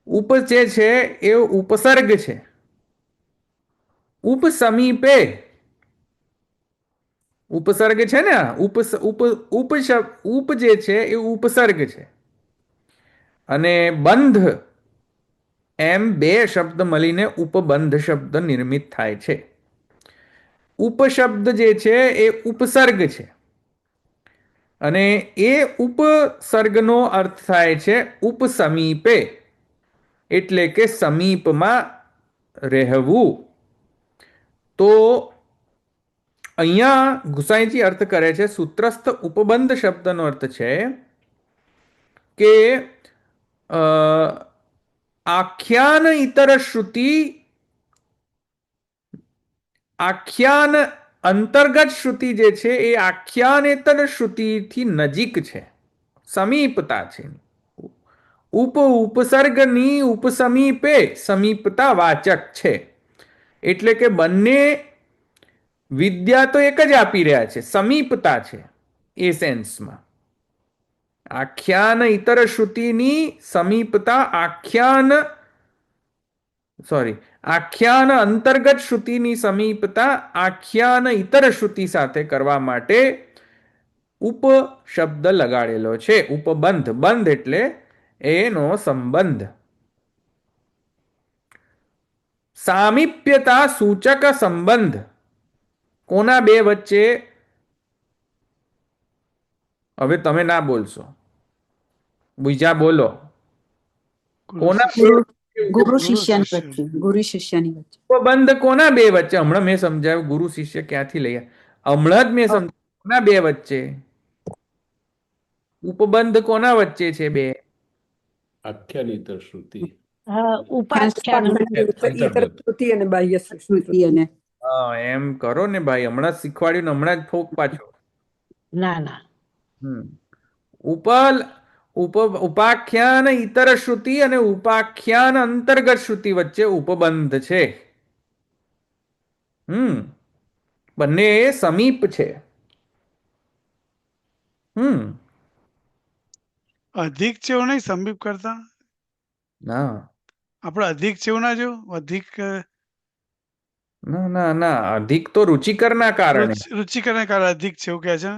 ઉપ જે છે એ ઉપસર્ગ છે. ઉપસમીપે ઉપસર્ગ છે ને, ઉપ જે છે એ ઉપસર્ગ છે. અને બંધ એમ બે શબ્દ મળીને ઉપબંધ શબ્દ નિર્મિત થાય છે. ઉપશબ્દ જે છે એ ઉપસર્ગ છે અને એ ઉપસર્ગનો અર્થ થાય છે ઉપસમીપે, એટલે કે સમીપમાં રહેવું. તો અહીંયા ગુસાઈજી અર્થ કરે છે, સૂત્રસ્થ ઉપબંધ શબ્દનો અર્થ છે કે આખ્યાન ઇતર શ્રુતિ, આખ્યાન અંતર્ગત શ્રુતિ જે છે એ આખ્યાનેતર શ્રુતિથી નજીક છે, સમીપતા છે. ઉપસર્ગની ઉપસમીપે સમીપતા વાચક છે. એટલે કે બંને વિદ્યા તો એક જ આપી રહ્યા છે, સમીપતા છે એ સેન્સમાં. આખ્યાન ઇતર શ્રુતિની સમીપતા આખ્યાન અંતર્ગત શ્રુતિની સમીપતા આખ્યાન ઇતર શ્રુતિ સાથે કરવા માટે ઉપ શબ્દ લગાડેલો છે. ઉપબંધ, બંધ એટલે એનો સંબંધ. સામીપ્યતા સૂચક સંબંધ કોના બે વચ્ચે? હવે તમે ના બોલશો, બીજા બોલો. ગુરુ કોના બે ગુરુ વચ્ચે ગુરુ શિષ્ય. શિષ્યની વચ્ચે, ગુરુ શિષ્યની વચ્ચે. ઉપબંધ કોના બે વચ્ચે? હમણાં મેં સમજાવ્યું. ગુરુ શિષ્ય ક્યાંથી લઈ આવ્યા? હમણાં જ મેં સમજાવ્યું. કોના બે વચ્ચે ઉપબંધ? કોના વચ્ચે છે બે? આખ્યાનિત શ્રુતિ ઉપાખ્યાન ઇતર અંતર્ગત. શ્રુતિ અને બાહ્ય શ્રુતિ અને હા, એમ કરો ને ભાઈ. હમણાં જ શીખવાડ્યું ને હમણાં જ ફોક પાછો. ના ઉપલ ઉપાખ્યાન ઇતર શ્રુતિ અને ઉપાખ્યાન અંતર્ગત શ્રુતિ વચ્ચે ઉપબંધ છે. બંને સમીપ છે. અધિક છે એવું નહીં, સમીપ કરતા ના આપણે અધિક છે એવું ના જો અધિક ના ના ના, અધિક તો રુચિકરના કારણે. રુચિકરને કારણે અધિક છે એવું કહે છે.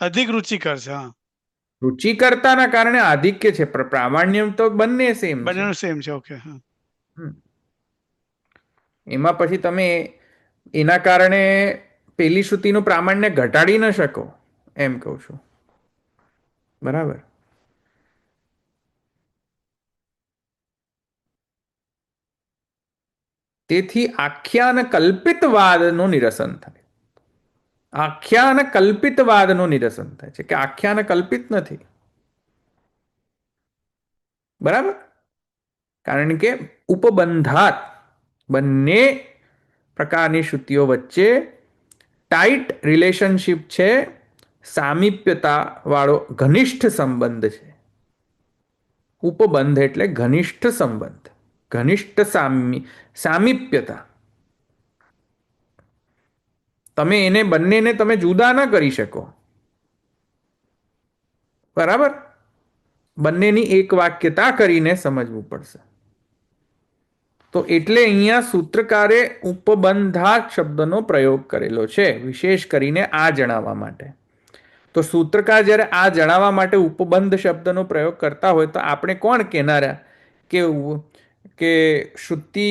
અધિક રુચિકર છે, હા, રુચિકર્તાના કારણે આધિક્ય છે, પણ પ્રામાણ્યમ તો બંને સેમ છે. બંનેનું સેમ છે. ઓકે, હા. એમાં પછી તમે એના કારણે પેલી શ્રુતિનું પ્રામાણ્ય ઘટાડી ન શકો, એમ કહું છું. બરાબર. તેથી આખ્યાન કલ્પિતવાદનું નિરસન થાય. આખ્યાન કલ્પિતવાદનું નિરસન થાય છે કે આખ્યાન કલ્પિત નથી. બરાબર. કારણ કે ઉપબંધાત બંને પ્રકારની શ્રુતિઓ વચ્ચે ટાઈટ રિલેશનશિપ છે, સામીપ્યતા વાળો ઘનિષ્ઠ સંબંધ છે. ઉપબંધ એટલે ઘનિષ્ઠ સંબંધ, ઘનિષ્ઠ સામીપ્યતા. તમે એને બંનેને તમે જુદા ન કરી શકો. બરાબર. બંનેની એક વાક્યતા કરીને સમજવું પડશે. તો એટલે અહીંયા સૂત્રકારે ઉપબંધાત શબ્દનો પ્રયોગ કરેલો છે, વિશેષ કરીને આ જણાવવા માટે. તો સૂત્રકાર જ્યારે આ જણાવવા માટે ઉપબંધ શબ્દનો પ્રયોગ કરતા હોય તો આપણે કોણ કહેનારા કે શ્રુતિ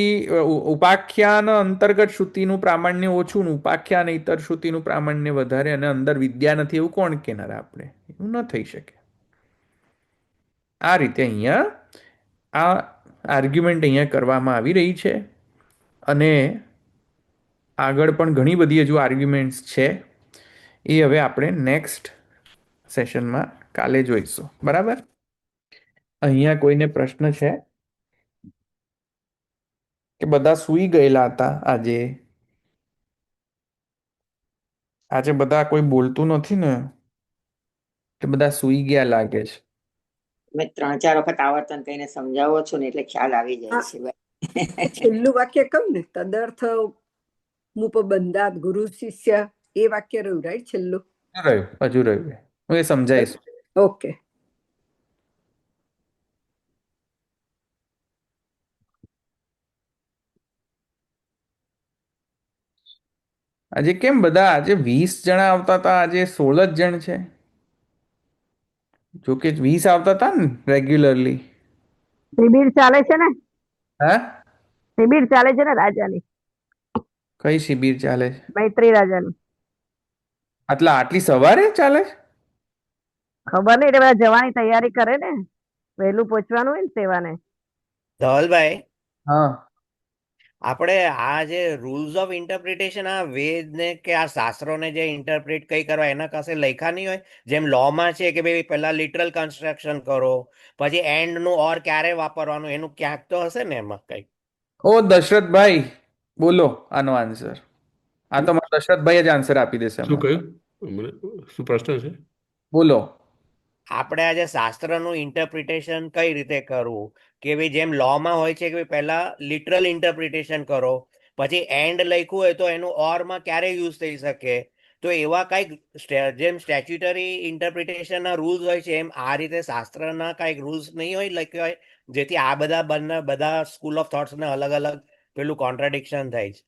ઉપાખ્યાન અંતર્ગત શ્રુતિનું પ્રામાણ્ય ઓછું, ઉપાખ્યાન ઇતર શ્રુતિનું પ્રામાણ્ય વધારે અને અંદર વિદ્યા નથી, એવું કોણ કહેનારા આપણે? એવું ન થઈ શકે. આ રીતે અહીંયા આ આર્ગ્યુમેન્ટ અહીંયા કરવામાં આવી રહી છે અને આગળ પણ ઘણી બધી હજુ આર્ગ્યુમેન્ટ્સ છે. એ હવે આપણે નેક્સ્ટ સેશનમાં કાલે જોઈશું. બરાબર. અહીંયા કોઈને પ્રશ્ન છે કે બધા સૂઈ ગયેલા હતા આજે? આજે બધા કોઈ બોલતું નથી ને, કે બધા સૂઈ ગયા લાગે છે? મેં 3-4 વખત આવર્તન કહીને સમજાવો છો ને એટલે ખ્યાલ આવી જાય છે ભાઈ. છેલ્લું વાક્ય કહું ને, તદર્થ મુપબંધાત ગુરુ શિષ્ય, એ વાક્ય રહ્યું રાઈટ છેલ્લું. હજુ રહ્યું. હું એ સમજાઈશ. ઓકે. આજે કેમ બધા? આજે 20 જણા આવતા હતા, આજે 16 જ જણ છે. જોકે 20 આવતા હતા ને રેગ્યુલરલી. શિબિર ચાલે છે ને, હા, શિબિર ચાલે છે ને રાજાની, કઈ શિબિર ચાલે છે? મૈત્રી રાજાની. આટલી સવારે ચાલે છે? ખબર નહીં, એટલે બધા જવાની તૈયારી કરે ને, વહેલું પહોંચવાનું હોય ને સેવાને. ધવલભાઈ, હા. આપણે આ જે રૂલ્સ ઓફ ઇન્ટરપ્રિટેશન, આ વેદ ને કે આ શાસ્ત્રોને જે ઇન્ટરપ્રિટ કઈ કરવા એના કશે લખ્યા નહીં હોય? જેમ લોમાં છે કે ભાઈ પહેલા લિટરલ કન્સ્ટ્રક્શન કરો, પછી એન્ડ નું ઓર ક્યારે વાપરવાનું, એનું ક્યાંક તો હશે ને એમાં કઈ? ઓ દશરથભાઈ, બોલો આનો આન્સર. આ તો મારા દશરથભાઈ જ આન્સર આપી દેશે. શું કહ્યું? શું પ્રશ્ન છે? બોલો. આપણે આજે શાસ્ત્રનું ઇન્ટરપ્રિટેશન કઈ રીતે કરવું? કે ભાઈ જેમ લોમાં હોય છે કે ભાઈ પહેલા લિટરલ ઇન્ટરપ્રિટેશન કરો, પછી એન્ડ લખ્યું હોય તો એનું ઓરમાં ક્યારે યુઝ થઈ શકે? તો એવા કંઈક જેમ સ્ટેચ્યુટરી ઇન્ટરપ્રિટેશનના રૂલ્સ હોય છે, એમ આ રીતે શાસ્ત્રના કંઈક રૂલ્સ નહીં હોય લખ્યા હોય, જેથી આ બધા સ્કૂલ ઓફ થોટ્સને અલગ અલગ પેલું કોન્ટ્રાડિક્શન થાય છે.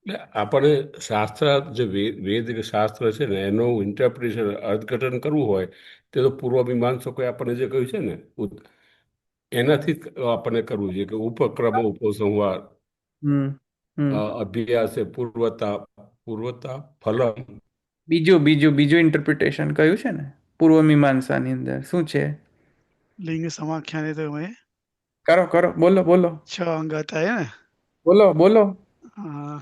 એટલે આપણે શાસ્ત્ર જે વેદ કે શાસ્ત્ર છે ને એનું ઇન્ટરપ્રિટેશન અર્થઘટન કરવું હોય તે તો પૂર્વમીમાંસકોએ આપણને જે કહ્યું છે ને એનાથી જ આપણને કરવું જોઈએ કે ઉપક્રમો ઉપસંહાર હમ હમ અભ્યાસ પૂર્વતા ફલમ. બીજું ઇન્ટરપ્રિટેશન કયું છે ને પૂર્વ મીમાંસાની અંદર શું છે? લિંગ સમાખ્યાને તો મેં કરો બોલો 6 અંગ હતા હે ને? બોલો. હા,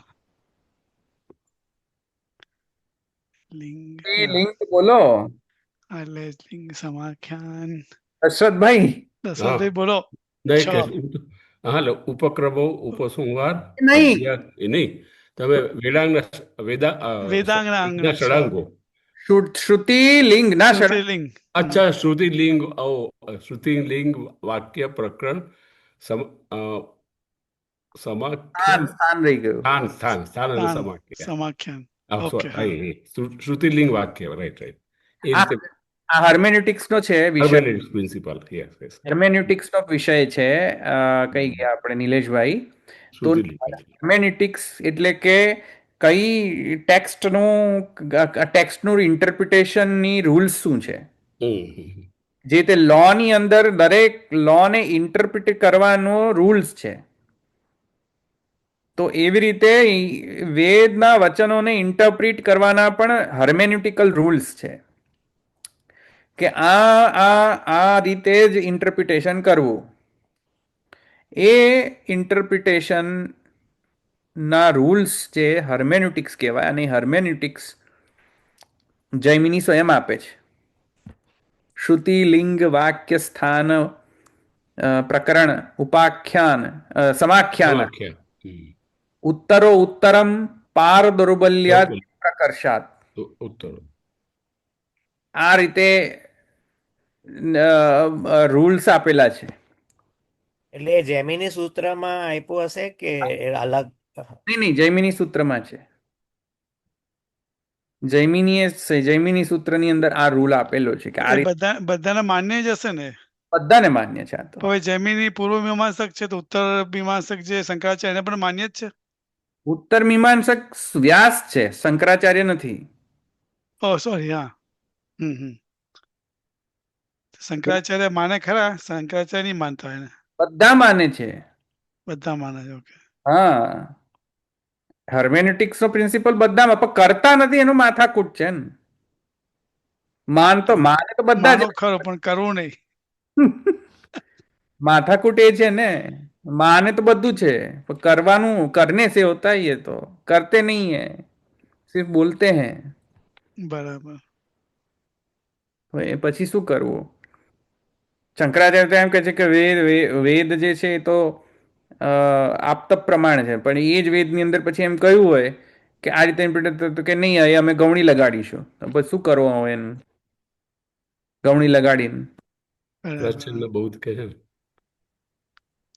લિંગ એ લિંક બોલો એટલે લિંગ સમાખ્યાન. હર્ષદભાઈ. દશરથભાઈ બોલો. નહીં 6 કે હા ઉપક્રમો ઉપસંહાર નહીં. અભ્યાસ એ નહીં, તમે વેદાંગના અંગના ષડાંગો. શ્રુતિ લિંગ ના શ્રુતિલિંગ. અચ્છા, શ્રુતિલિંગ શ્રુતિલિંગ વાક્ય પ્રકરણ સમાખ્યા સ્થાન રહી ગયું. સ્થાન અને સમાખ્યા. સમાખ્યાન. હા, ઓકે, હા. શ્રુતિલિંગ વાક્ય, રાઈટ. એ રીતે આ hermeneutics નો છે વિષય. hermeneutics principle, yes. hermeneutics નો વિષય છે. કઈ ગયા આપણે નિલેશભાઈ? તો શ્રુતિલિંગ. hermeneutics એટલે કે ટેક્સ્ટનું ઇન્ટરપ્રિટેશનની રૂલ્સ શું છે, જે તે લોની અંદર દરેક લોને ઇન્ટરપ્રિટ કરવાનો રૂલ્સ છે. તો એવી રીતે વેદના વચનોને ઇન્ટરપ્રિટ કરવાના પણ હર્મેન્યુટિકલ રૂલ્સ છે કે આ રીતે જ ઇન્ટરપ્રિટેશન કરવું. એ ઇન્ટરપ્રિટેશન ના રૂલ્સ જે હર્મેન્યુટિક્સ કહેવાય, અને હર્મેન્યુટિક્સ જૈમિની સ્વયં આપે છે. શ્રુતિ લિંગ વાક્ય સ્થાન પ્રકરણ ઉપાખ્યાન સમાખ્યાન ઉત્તરો ઉત્તરમ પાર દૌર્બલ્યાત પ્રકર્ષાત. ઉત્તર આ રીતે રૂલ્સ આપેલા છે. એટલે એ જેમિની સૂત્રમાં આપ્યું હશે કે અલગ? નહીં, જૈમિની સૂત્રમાં છે. જૈમિની સૂત્રની અંદર આ રૂલ આપેલો છે કે આ રીતે બધાને માન્ય જ હશે ને? બધાને માન્ય છે. આ તો હવે જૈમિની પૂર્વ મીમાંસક છે તો ઉત્તર મીમાંસક જે શંકરાચાર્ય એને પણ માન્ય જ છે. ઉત્તર મીમાંસક વ્યાસ છે, શંકરાચાર્ય નથી. ઓ સોરી, હા. શંકરાચાર્ય માને ખરા? શંકરાચાર્ય નહીં માનતા એને? બધા માને છે. બધા માને છે. ઓકે. હા, હર્મેન્યુટિક્સ નો પ્રિન્સિપલ બધામાં, પણ કરતા નથી એનું માથાકૂટ છે ને. માને તો બધા જ, ખરો પણ કરવું નહીં. માથાકૂટ એ છે ને. માને તો બધું છે પણ કરવાનું કરને से होता ही है, तो करते नहीं है, सिर्फ बोलते हैं. બરાબર. એ પછી શું કરવું? શંકરાચાર્ય તો એમ કહે છે કે વેદ જે છે એ તો આપત પ્રમાણ છે, પણ એ જ વેદની અંદર પછી એમ કહ્યું હોય કે આ રીતે ઇન્ટરપ્રિટ કે નહીં, હવે અમે ગૌણી લગાડીશું, તો પછી શું કરવું હોય એનું? ગૌણી લગાડીને બહુ જ કહે છે.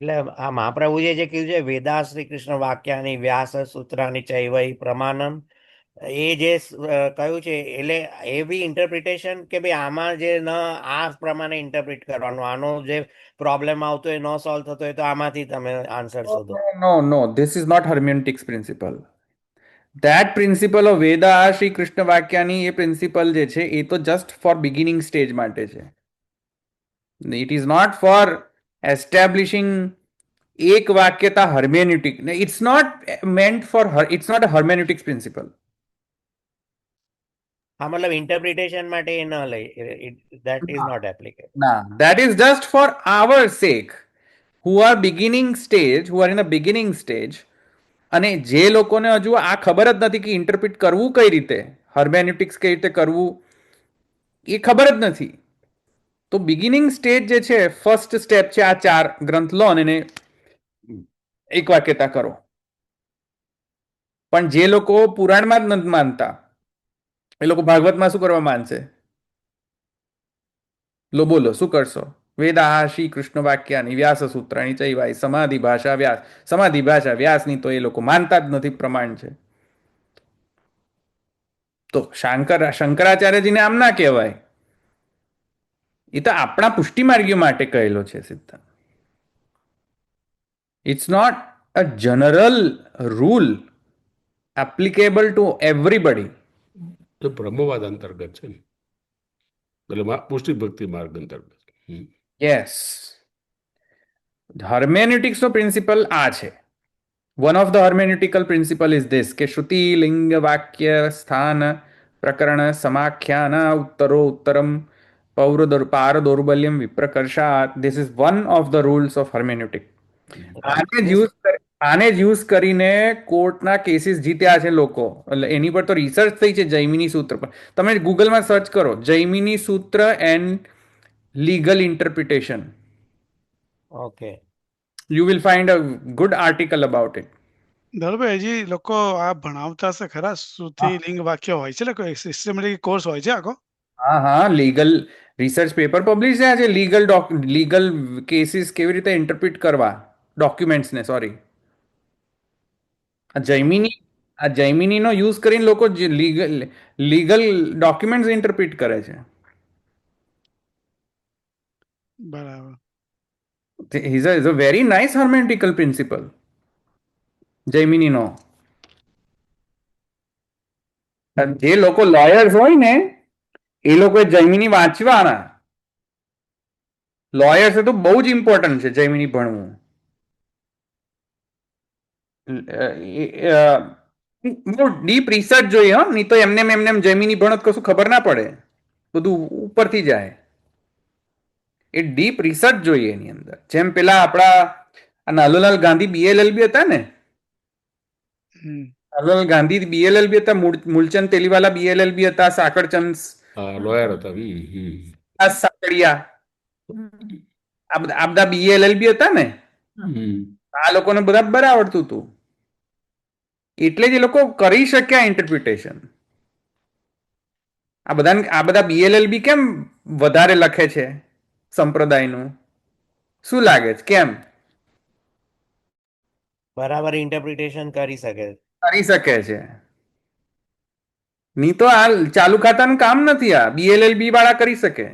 એટલે આ મહાપ્રભુએ જે કીધું છે વેદા શ્રી કૃષ્ણ વાક્યાની વ્યાસ સૂત્રાની ચૈવઈ પ્રમાણમ, એ જે કહ્યું છે એટલે એવી ઇન્ટરપ્રિટેશન કે ભાઈ આમાં જે આ પ્રમાણે ઇન્ટરપ્રિટ કરવાનું, આનો જે પ્રોબ્લેમ આવતો હોય, ન સોલ્વ થતો હોય, તો આમાંથી તમે આન્સર શોધો. No, this is not hermeneutics principle. That principle of Veda Shri Krishna વાક્યાની એ પ્રિન્સિપલ જે છે એ તો જસ્ટ ફોર બિગિનિંગ સ્ટેજ માટે છે. ઇટ ઇઝ નોટ ફોર એસ્ટેબ્લિશિંગ એક વાક્યતા hermeneutic. It's not meant for her. It's not a hermeneutics principle. હા, મતલબ ઇન્ટરપ્રિટેશન માટે એ ન લઈ, that is not applicable. Nah, that is just for our sake, who are in the beginning stage. અને જે લોકોને હજુ આ ખબર જ નથી કે ઇન્ટરપ્રિટ કરવું કઈ રીતે, હર્મેન્યુટિક્સ કઈ રીતે કરવું એ ખબર જ નથી. તો બિગિનિંગ સ્ટેજ જે છે, ફર્સ્ટ સ્ટેપ છે આ 4 ગ્રંથ લો અને એક વાક્યતા કરો. પણ જે લોકો પુરાણમાં જ નથી માનતા, એ લોકો ભાગવતમાં શું કરવા માનશે? બોલો શું કરશો? વેદાહ શ્રી કૃષ્ણ વાક્યાની વ્યાસ સૂત્રાણી ચૈવાય સમાધિ ભાષા વ્યાસની તો એ લોકો માનતા જ નથી, પ્રમાણ છે. તો શંકરાચાર્યજીને આમ ના કહેવાય, એ તો આપણા પુષ્ટિમાર્ગીઓ માટે કહેલો છે સિદ્ધાંત. It's not a general rule applicable to everybody. તો બ્રહ્મવાદ અંતર્ગત છે ને, એટલે પુષ્ટિ ભક્તિ માર્ગ અંતર્ગત. યસ, હર્મેન્યુટિક્સનો પ્રિન્સિપલ આ છે. One of the hermeneutical principle is this કે શ્રુતિ લિંગ વાક્ય સ્થાન પ્રકરણ સમાખ્યાન ઉત્તરો ઉત્તરમ પાર દૌર્બલ્યમ વિપ્રકર્ષાત. This is one of the rules of hermeneutic. આને જ યુઝ કરીને કોર્ટના કેસીસ જીત્યા છે લોકો. એટલે એની પર તો રિસર્ચ થઈ છે જૈમિની સૂત્ર પર. તમે ગૂગલમાં સર્ચ કરો Jaimini Sutra and legal interpretation. Okay. You will find a good article about it. Dhavalbhai હજી લોકો આ ભણાવતા હશે ખરા? શ્રુતિ લિંગ વાક્ય હોય છે, કોઈ સિસ્ટમેટિક કોર્સ હોય છે આખો? હા, લીગલ રિસર્ચ પેપર પબ્લિશ થયા છે. લીગલ કેસીસ કેવી રીતે ઇન્ટરપ્રિટ કરવા ડોક્યુમેન્ટ્સને. સોરી, આ જૈમિનીનો યુઝ કરીને લોકો લીગલ ડોક્યુમેન્ટ્સ ઇન્ટરપ્રિટ કરે છે. બરાબર. is a very nice hermeneutical principle, જૈમિનીનો. જે લોકો લોયર્સ હોય ને એ લોકોએ જૈમિની વાંચવાના. લોયર્સ તો બહુ જ ઇમ્પોર્ટન્ટ છે જૈમિની ભણવું. બહુ ડીપ રિસર્ચ જોઈએ, હા, નહીં તો એમને જૈમિની ભણો તો કશું ખબર ના પડે, બધું ઉપરથી જાય. એ ડીપ રિસર્ચ જોઈએ એની અંદર. જેમ પેલા આપણા નાલુલાલ ગાંધી BLLB હતા ને, નાલુલાલ ગાંધી BLLB હતા, મૂલચંદ તેલીવાલા BLLB હતા, સાકરચંદ લોયર હતા. સાકડિયા આ બધા BLLB હતા ને. આ લોકોને બધા બરાબર આવડતું હતું, એટલે જ એ લોકો કરી શક્યા ઇન્ટરપ્રિટેશન. આ બધા BLLB કેમ વધારે લખે છે સંપ્રદાયનું? શું લાગે છે કેમ? બરાબર ઇન્ટરપ્રિટેશન કરી શકે છે. નહીં તો આ ચાલુ ખાતાનું કામ નથી. આ BLLB વાળા કરી શકે.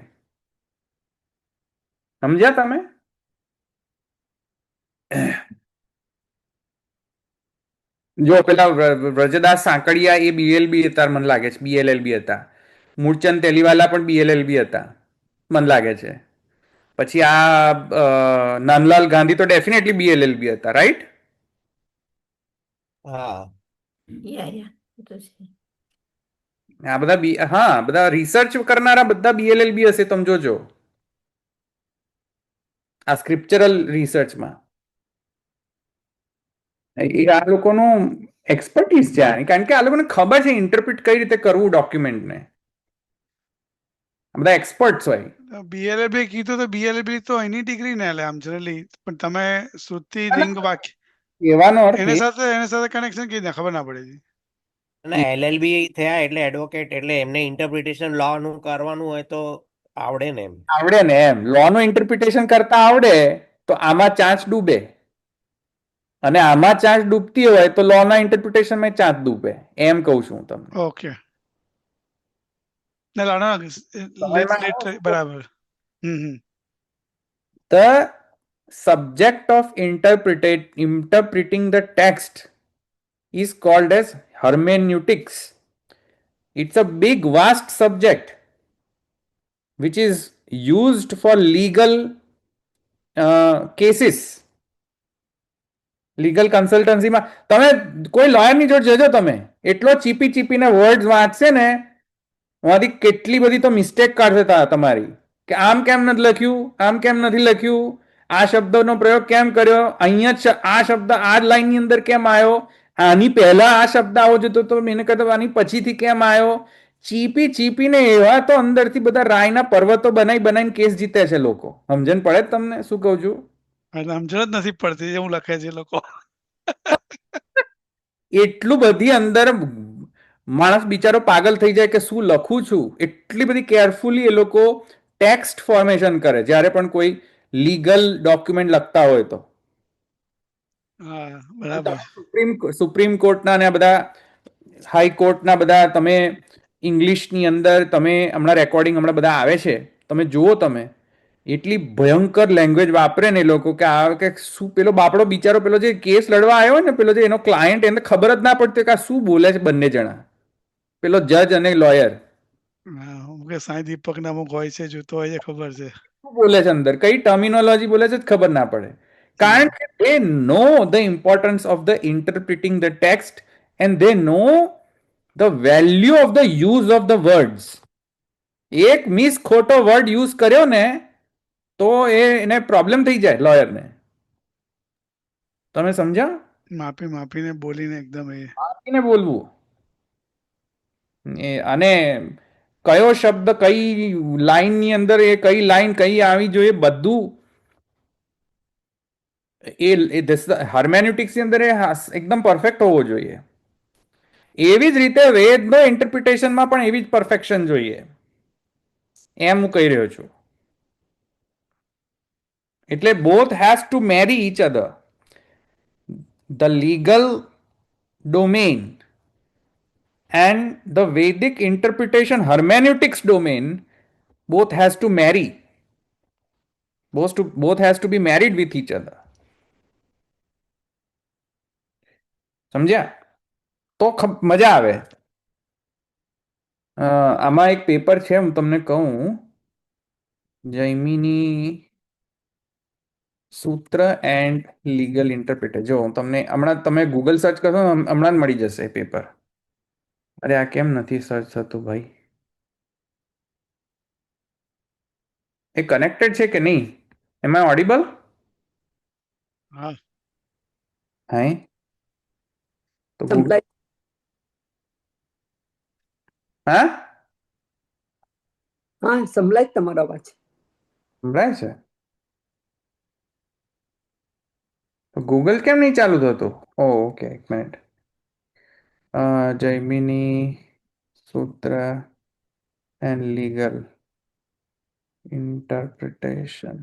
સમજ્યા તમે? જો પેલા વ્રજદાસ સાંકળિયા એ BLB હતા, મને લાગે છે BLLB હતા. મૂળચંદ તેલીવાલા પણ BLLB હતા, મને લાગે છે. પછી આ નાનલાલ ગાંધી તો ડેફિનેટલી BLLB હતા, રાઈટ? હા, આ બધા બધા રિસર્ચ કરનારા બધા BLLB હશે, તમે જોજો આ સ્ક્રિપ્ચરલ રિસર્ચમાં. આ લોકોનું એક્સપર્ટીઝ છે, કારણ કે આ લોકોને ખબર છે ઇન્ટરપ્રિટ કઈ રીતે કરવું ડોક્યુમેન્ટને. બધા એક્સપર્ટ્સ હોય. BLLB કીધું તો BLLB તો એની ડિગ્રી ને લે આમ જનરલી, પણ તમે શ્રુતિ લિંગ વાક્ય કહેવાનો અર્થ એની સાથે કનેક્શન કઈ રીતે ખબર ના પડે છે. અને LLB થયા એટલે એડવોકેટ, એટલે એમને ઇન્ટરપ્રિટેશન લો નું કરવાનું હોય તો આવડે ને એમ લો નું ઇન્ટરપ્રિટેશન કરતા આવડે તો આમાં ચાન્સ ડૂબે, અને આમાં ચાન્સ ડૂબતી હોય તો લો ના ઇન્ટરપ્રિટેશનમાં ચાન્સ ડૂબે, એમ કહું છું તમને. ઓકે, બરાબર. The subject of interpreting the text is called as hermeneutics. It's a big vast subject which is used for legal cases. Legal કન્સલ્ટન્સીમાં તમે કોઈ લોયરની જોડે જજો, તમે એટલો ચીપીને વર્ડ્સ વાંચશે ને, એમાંથી કેટલી બધી તો મિસ્ટેક કાઢશે તમારી, કે આમ કેમ નથી લખ્યું, આમ કેમ નથી લખ્યું, આ શબ્દનો પ્રયોગ કેમ કર્યો, અહીંયા જ આ શબ્દ આ જ લાઈનની અંદર કેમ આવ્યો, આની પહેલા આ શબ્દ આવો જતો તો એને કહેતો આની પછીથી કેમ આવ્યો. ચીપીને એવા તો અંદરથી બધા રાયના પર્વતો બનાવીને કેસ જીતે છે લોકો. સમજણ પડે તમને શું કહું છું? સમજણ જ નથી પડતી એવું લખે છે લોકો. એટલું બધી અંદર માણસ બિચારો પાગલ થઈ જાય કે શું લખું છું. એટલી બધી કેરફુલી એ લોકો ટેક્સ્ટ ફોર્મેશન કરે જ્યારે પણ કોઈ લીગલ ડોક્યુમેન્ટ લખતા હોય તો. હા બરાબર. સુપ્રીમ કોર્ટના ને આ બધા હાઈકોર્ટના બધા તમે ઇંગ્લિશની અંદર તમે હમણાં રેકોર્ડિંગ હમણાં બધા આવે છે તમે જુઓ તમે એટલી ભયંકર લેંગ્વેજ વાપરે ને એ લોકો કે આ કે શું પેલો બાપડો બિચારો પેલો જે કેસ લડવા આવ્યો ને પેલો જે એનો ક્લાયન્ટ એને ખબર જ ના પડતી કે આ શું બોલે છે બંને જણા પેલો જજ અને લોયર હા કે સાંઈ દીપક ના અમુક હોય છે જોતો હોય છે ખબર છે. શું બોલે છે અંદર કઈ ટર્મિનોલોજી બોલે છે જ ખબર ના પડે કારણ કે they know the importance of the interpreting the text and they know the value of the use of the words. એક મિસ ખોટો વર્ડ યુઝ કર્યો ને તો એને પ્રોબ્લેમ થઈ જાય લોયરને. તમે સમજ્યા? માપી માપીને બોલીને એકદમ એ આપીને બોલવું અને કયો શબ્દ કઈ લાઈનની અંદર એ કઈ લાઈન કઈ આવી જોઈએ બધું હાર્મેન્યુટિક્સની અંદર એ એકદમ પરફેક્ટ હોવો જોઈએ. એવી જ રીતે વેદનો ઇન્ટરપ્રિટેશનમાં પણ એવી જ પરફેક્શન જોઈએ એમ હું કહી રહ્યો છું. એટલે both has to marry each other. The legal domain and the Vedic interpretation hermeneutics domain both has to marry. Both has to be married with each other. સમજ્યા? તો મજા આવે. આમાં એક પેપર છે હું તમને કહું Jaimini Sutra and legal interpretation. જો તમને હમણાં તમે ગૂગલ સર્ચ કરશો હમણાં જ મળી જશે પેપર. અરે આ કેમ નથી સર્ચ થતું ભાઈ? એ કનેક્ટેડ છે કે નહીં? એમ આઈ ઓડિબલ? હા હા તો સંભળાય હા હા સંભળાય જ તમારો અવાજ. સંભળાય છે તો ગૂગલ કેમ નહીં ચાલુ થતું? ઓકે એક minute. Jaimini Sutra and legal interpretation.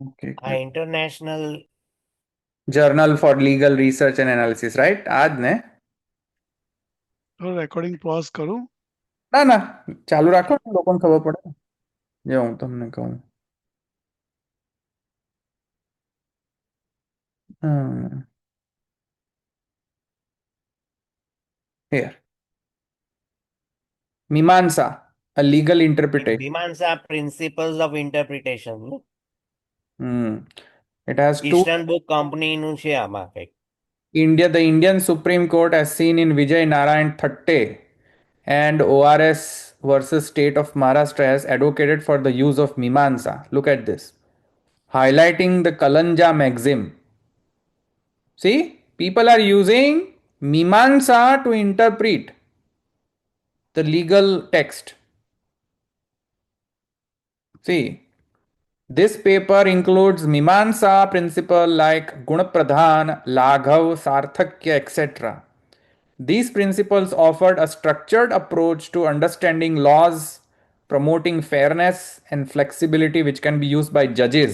Okay આ international journal for legal research and analysis right આ જ ને? રેકોર્ડિંગ પોઝ કરું. ના ના ચાલુ રાખો ને લોકોને ખબર પડે. જો હું તમને કહું here Mimamsa a legal interpretation. Mimamsa principles of interpretation It has two. Eastern book કંપનીનું છે આમાં કંઈક. The Indian Supreme Court as seen in Vijay Narayan Thatte and ORS versus State of Maharashtra has advocated for the use of Mimamsa. Look at this. Highlighting the Kalanja maxim. See, people are using Mimamsa to interpret the legal text. See, this paper includes Mimamsa principle like Gunapradhan, Laghav, Sarthakya, etc. These principles offered a structured approach to understanding laws, promoting fairness and flexibility which can be used by judges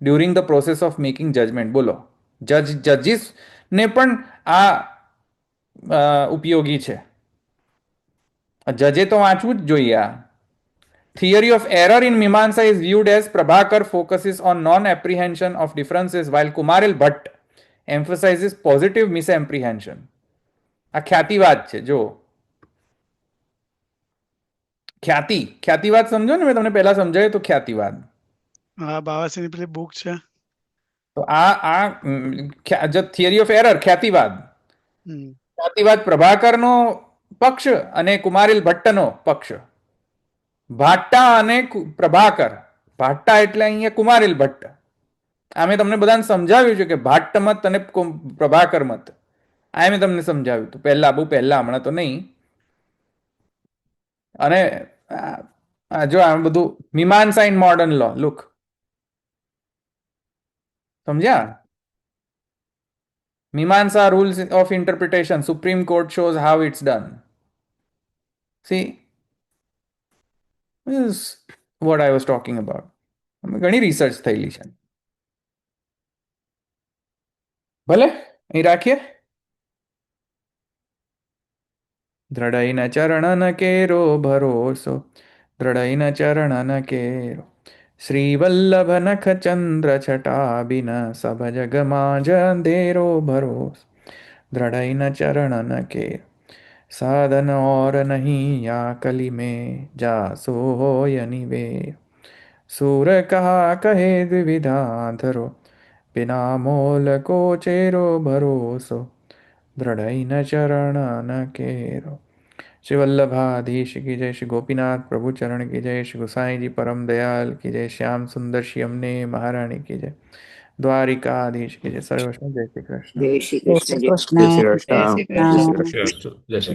during the process of making judgment. બોલો જજીસ ને પણ આ ઉપયોગી છે. જજે તો વાંચવું જ જોઈએ આ. Theory of error in Mimamsa is viewed as Prabhakar focuses on non-apprehension of differences while Kumaril Bhatt emphasizes positive misapprehension. આ ખ્યાતિવાદ છે જો. ખ્યાતિવાદ સમજો ને મેં તમને પહેલા સમજાવ્યું તો ખ્યાતિવાદ. હા બાવાસીની પેલી બુક છે. તો આ થિયરી ઓફ એરર ખ્યાતિવાદ. ખ્યાતિવાદ પ્રભાકરનો પક્ષ અને કુમારિલ ભટ્ટનો પક્ષ. ભાટ્ટા અને પ્રભાકર. ભાટ્ટા એટલે અહીંયા કુમારિલ ભટ્ટ. આ મેં તમને બધાને સમજાવ્યું છે કે ભાટ્ટ મત અને પ્રભાકર મત. આ મેં તમને સમજાવ્યું હતું પહેલા બહુ પહેલા હમણાં તો નહીં. અને જો આ બધું મીમાંસા ઇન મોડર્ન લો લુક સમજ્યા? Mimamsa rules of interpretation. Supreme Court shows how it's done. See, this is what I was talking about. ઘણી રિસર્ચ થયેલી છે. ભલે અહીં રાખીએ. દ્રઢઈન ચરણન કેરો ભરોસો, દ્રઢઈન ચરણન કેરો, શ્રીવલ્લભ નખ ચંદ્ર છટાબિન સભ જગમાં અંધેરો ભરોસો, દ્રઢઈન ચरणन केरो, साधन और नहीं या कली में जा सो होय निवेर, सूर कहा कहे द्विविधा धरो, बिना मोल को चेरो भरोसो, दृढ़ चरण न केरो. श्री वल्लभाधीश की जय, श्री गोपीनाथ प्रभु चरण की जय, श्री गोसाई जी परम दयाल की जय, श्याम सुंदर श्री अम्ने महारानी की जय, द्वारिकाधीश की जय. सर्व जय श्री कृष्ण. જય શ્રી કૃષ્ણ. જય શ્રી કૃષ્ણ. જય શ્રી કૃષ્ણ. જય શ્રી કૃષ્ણ.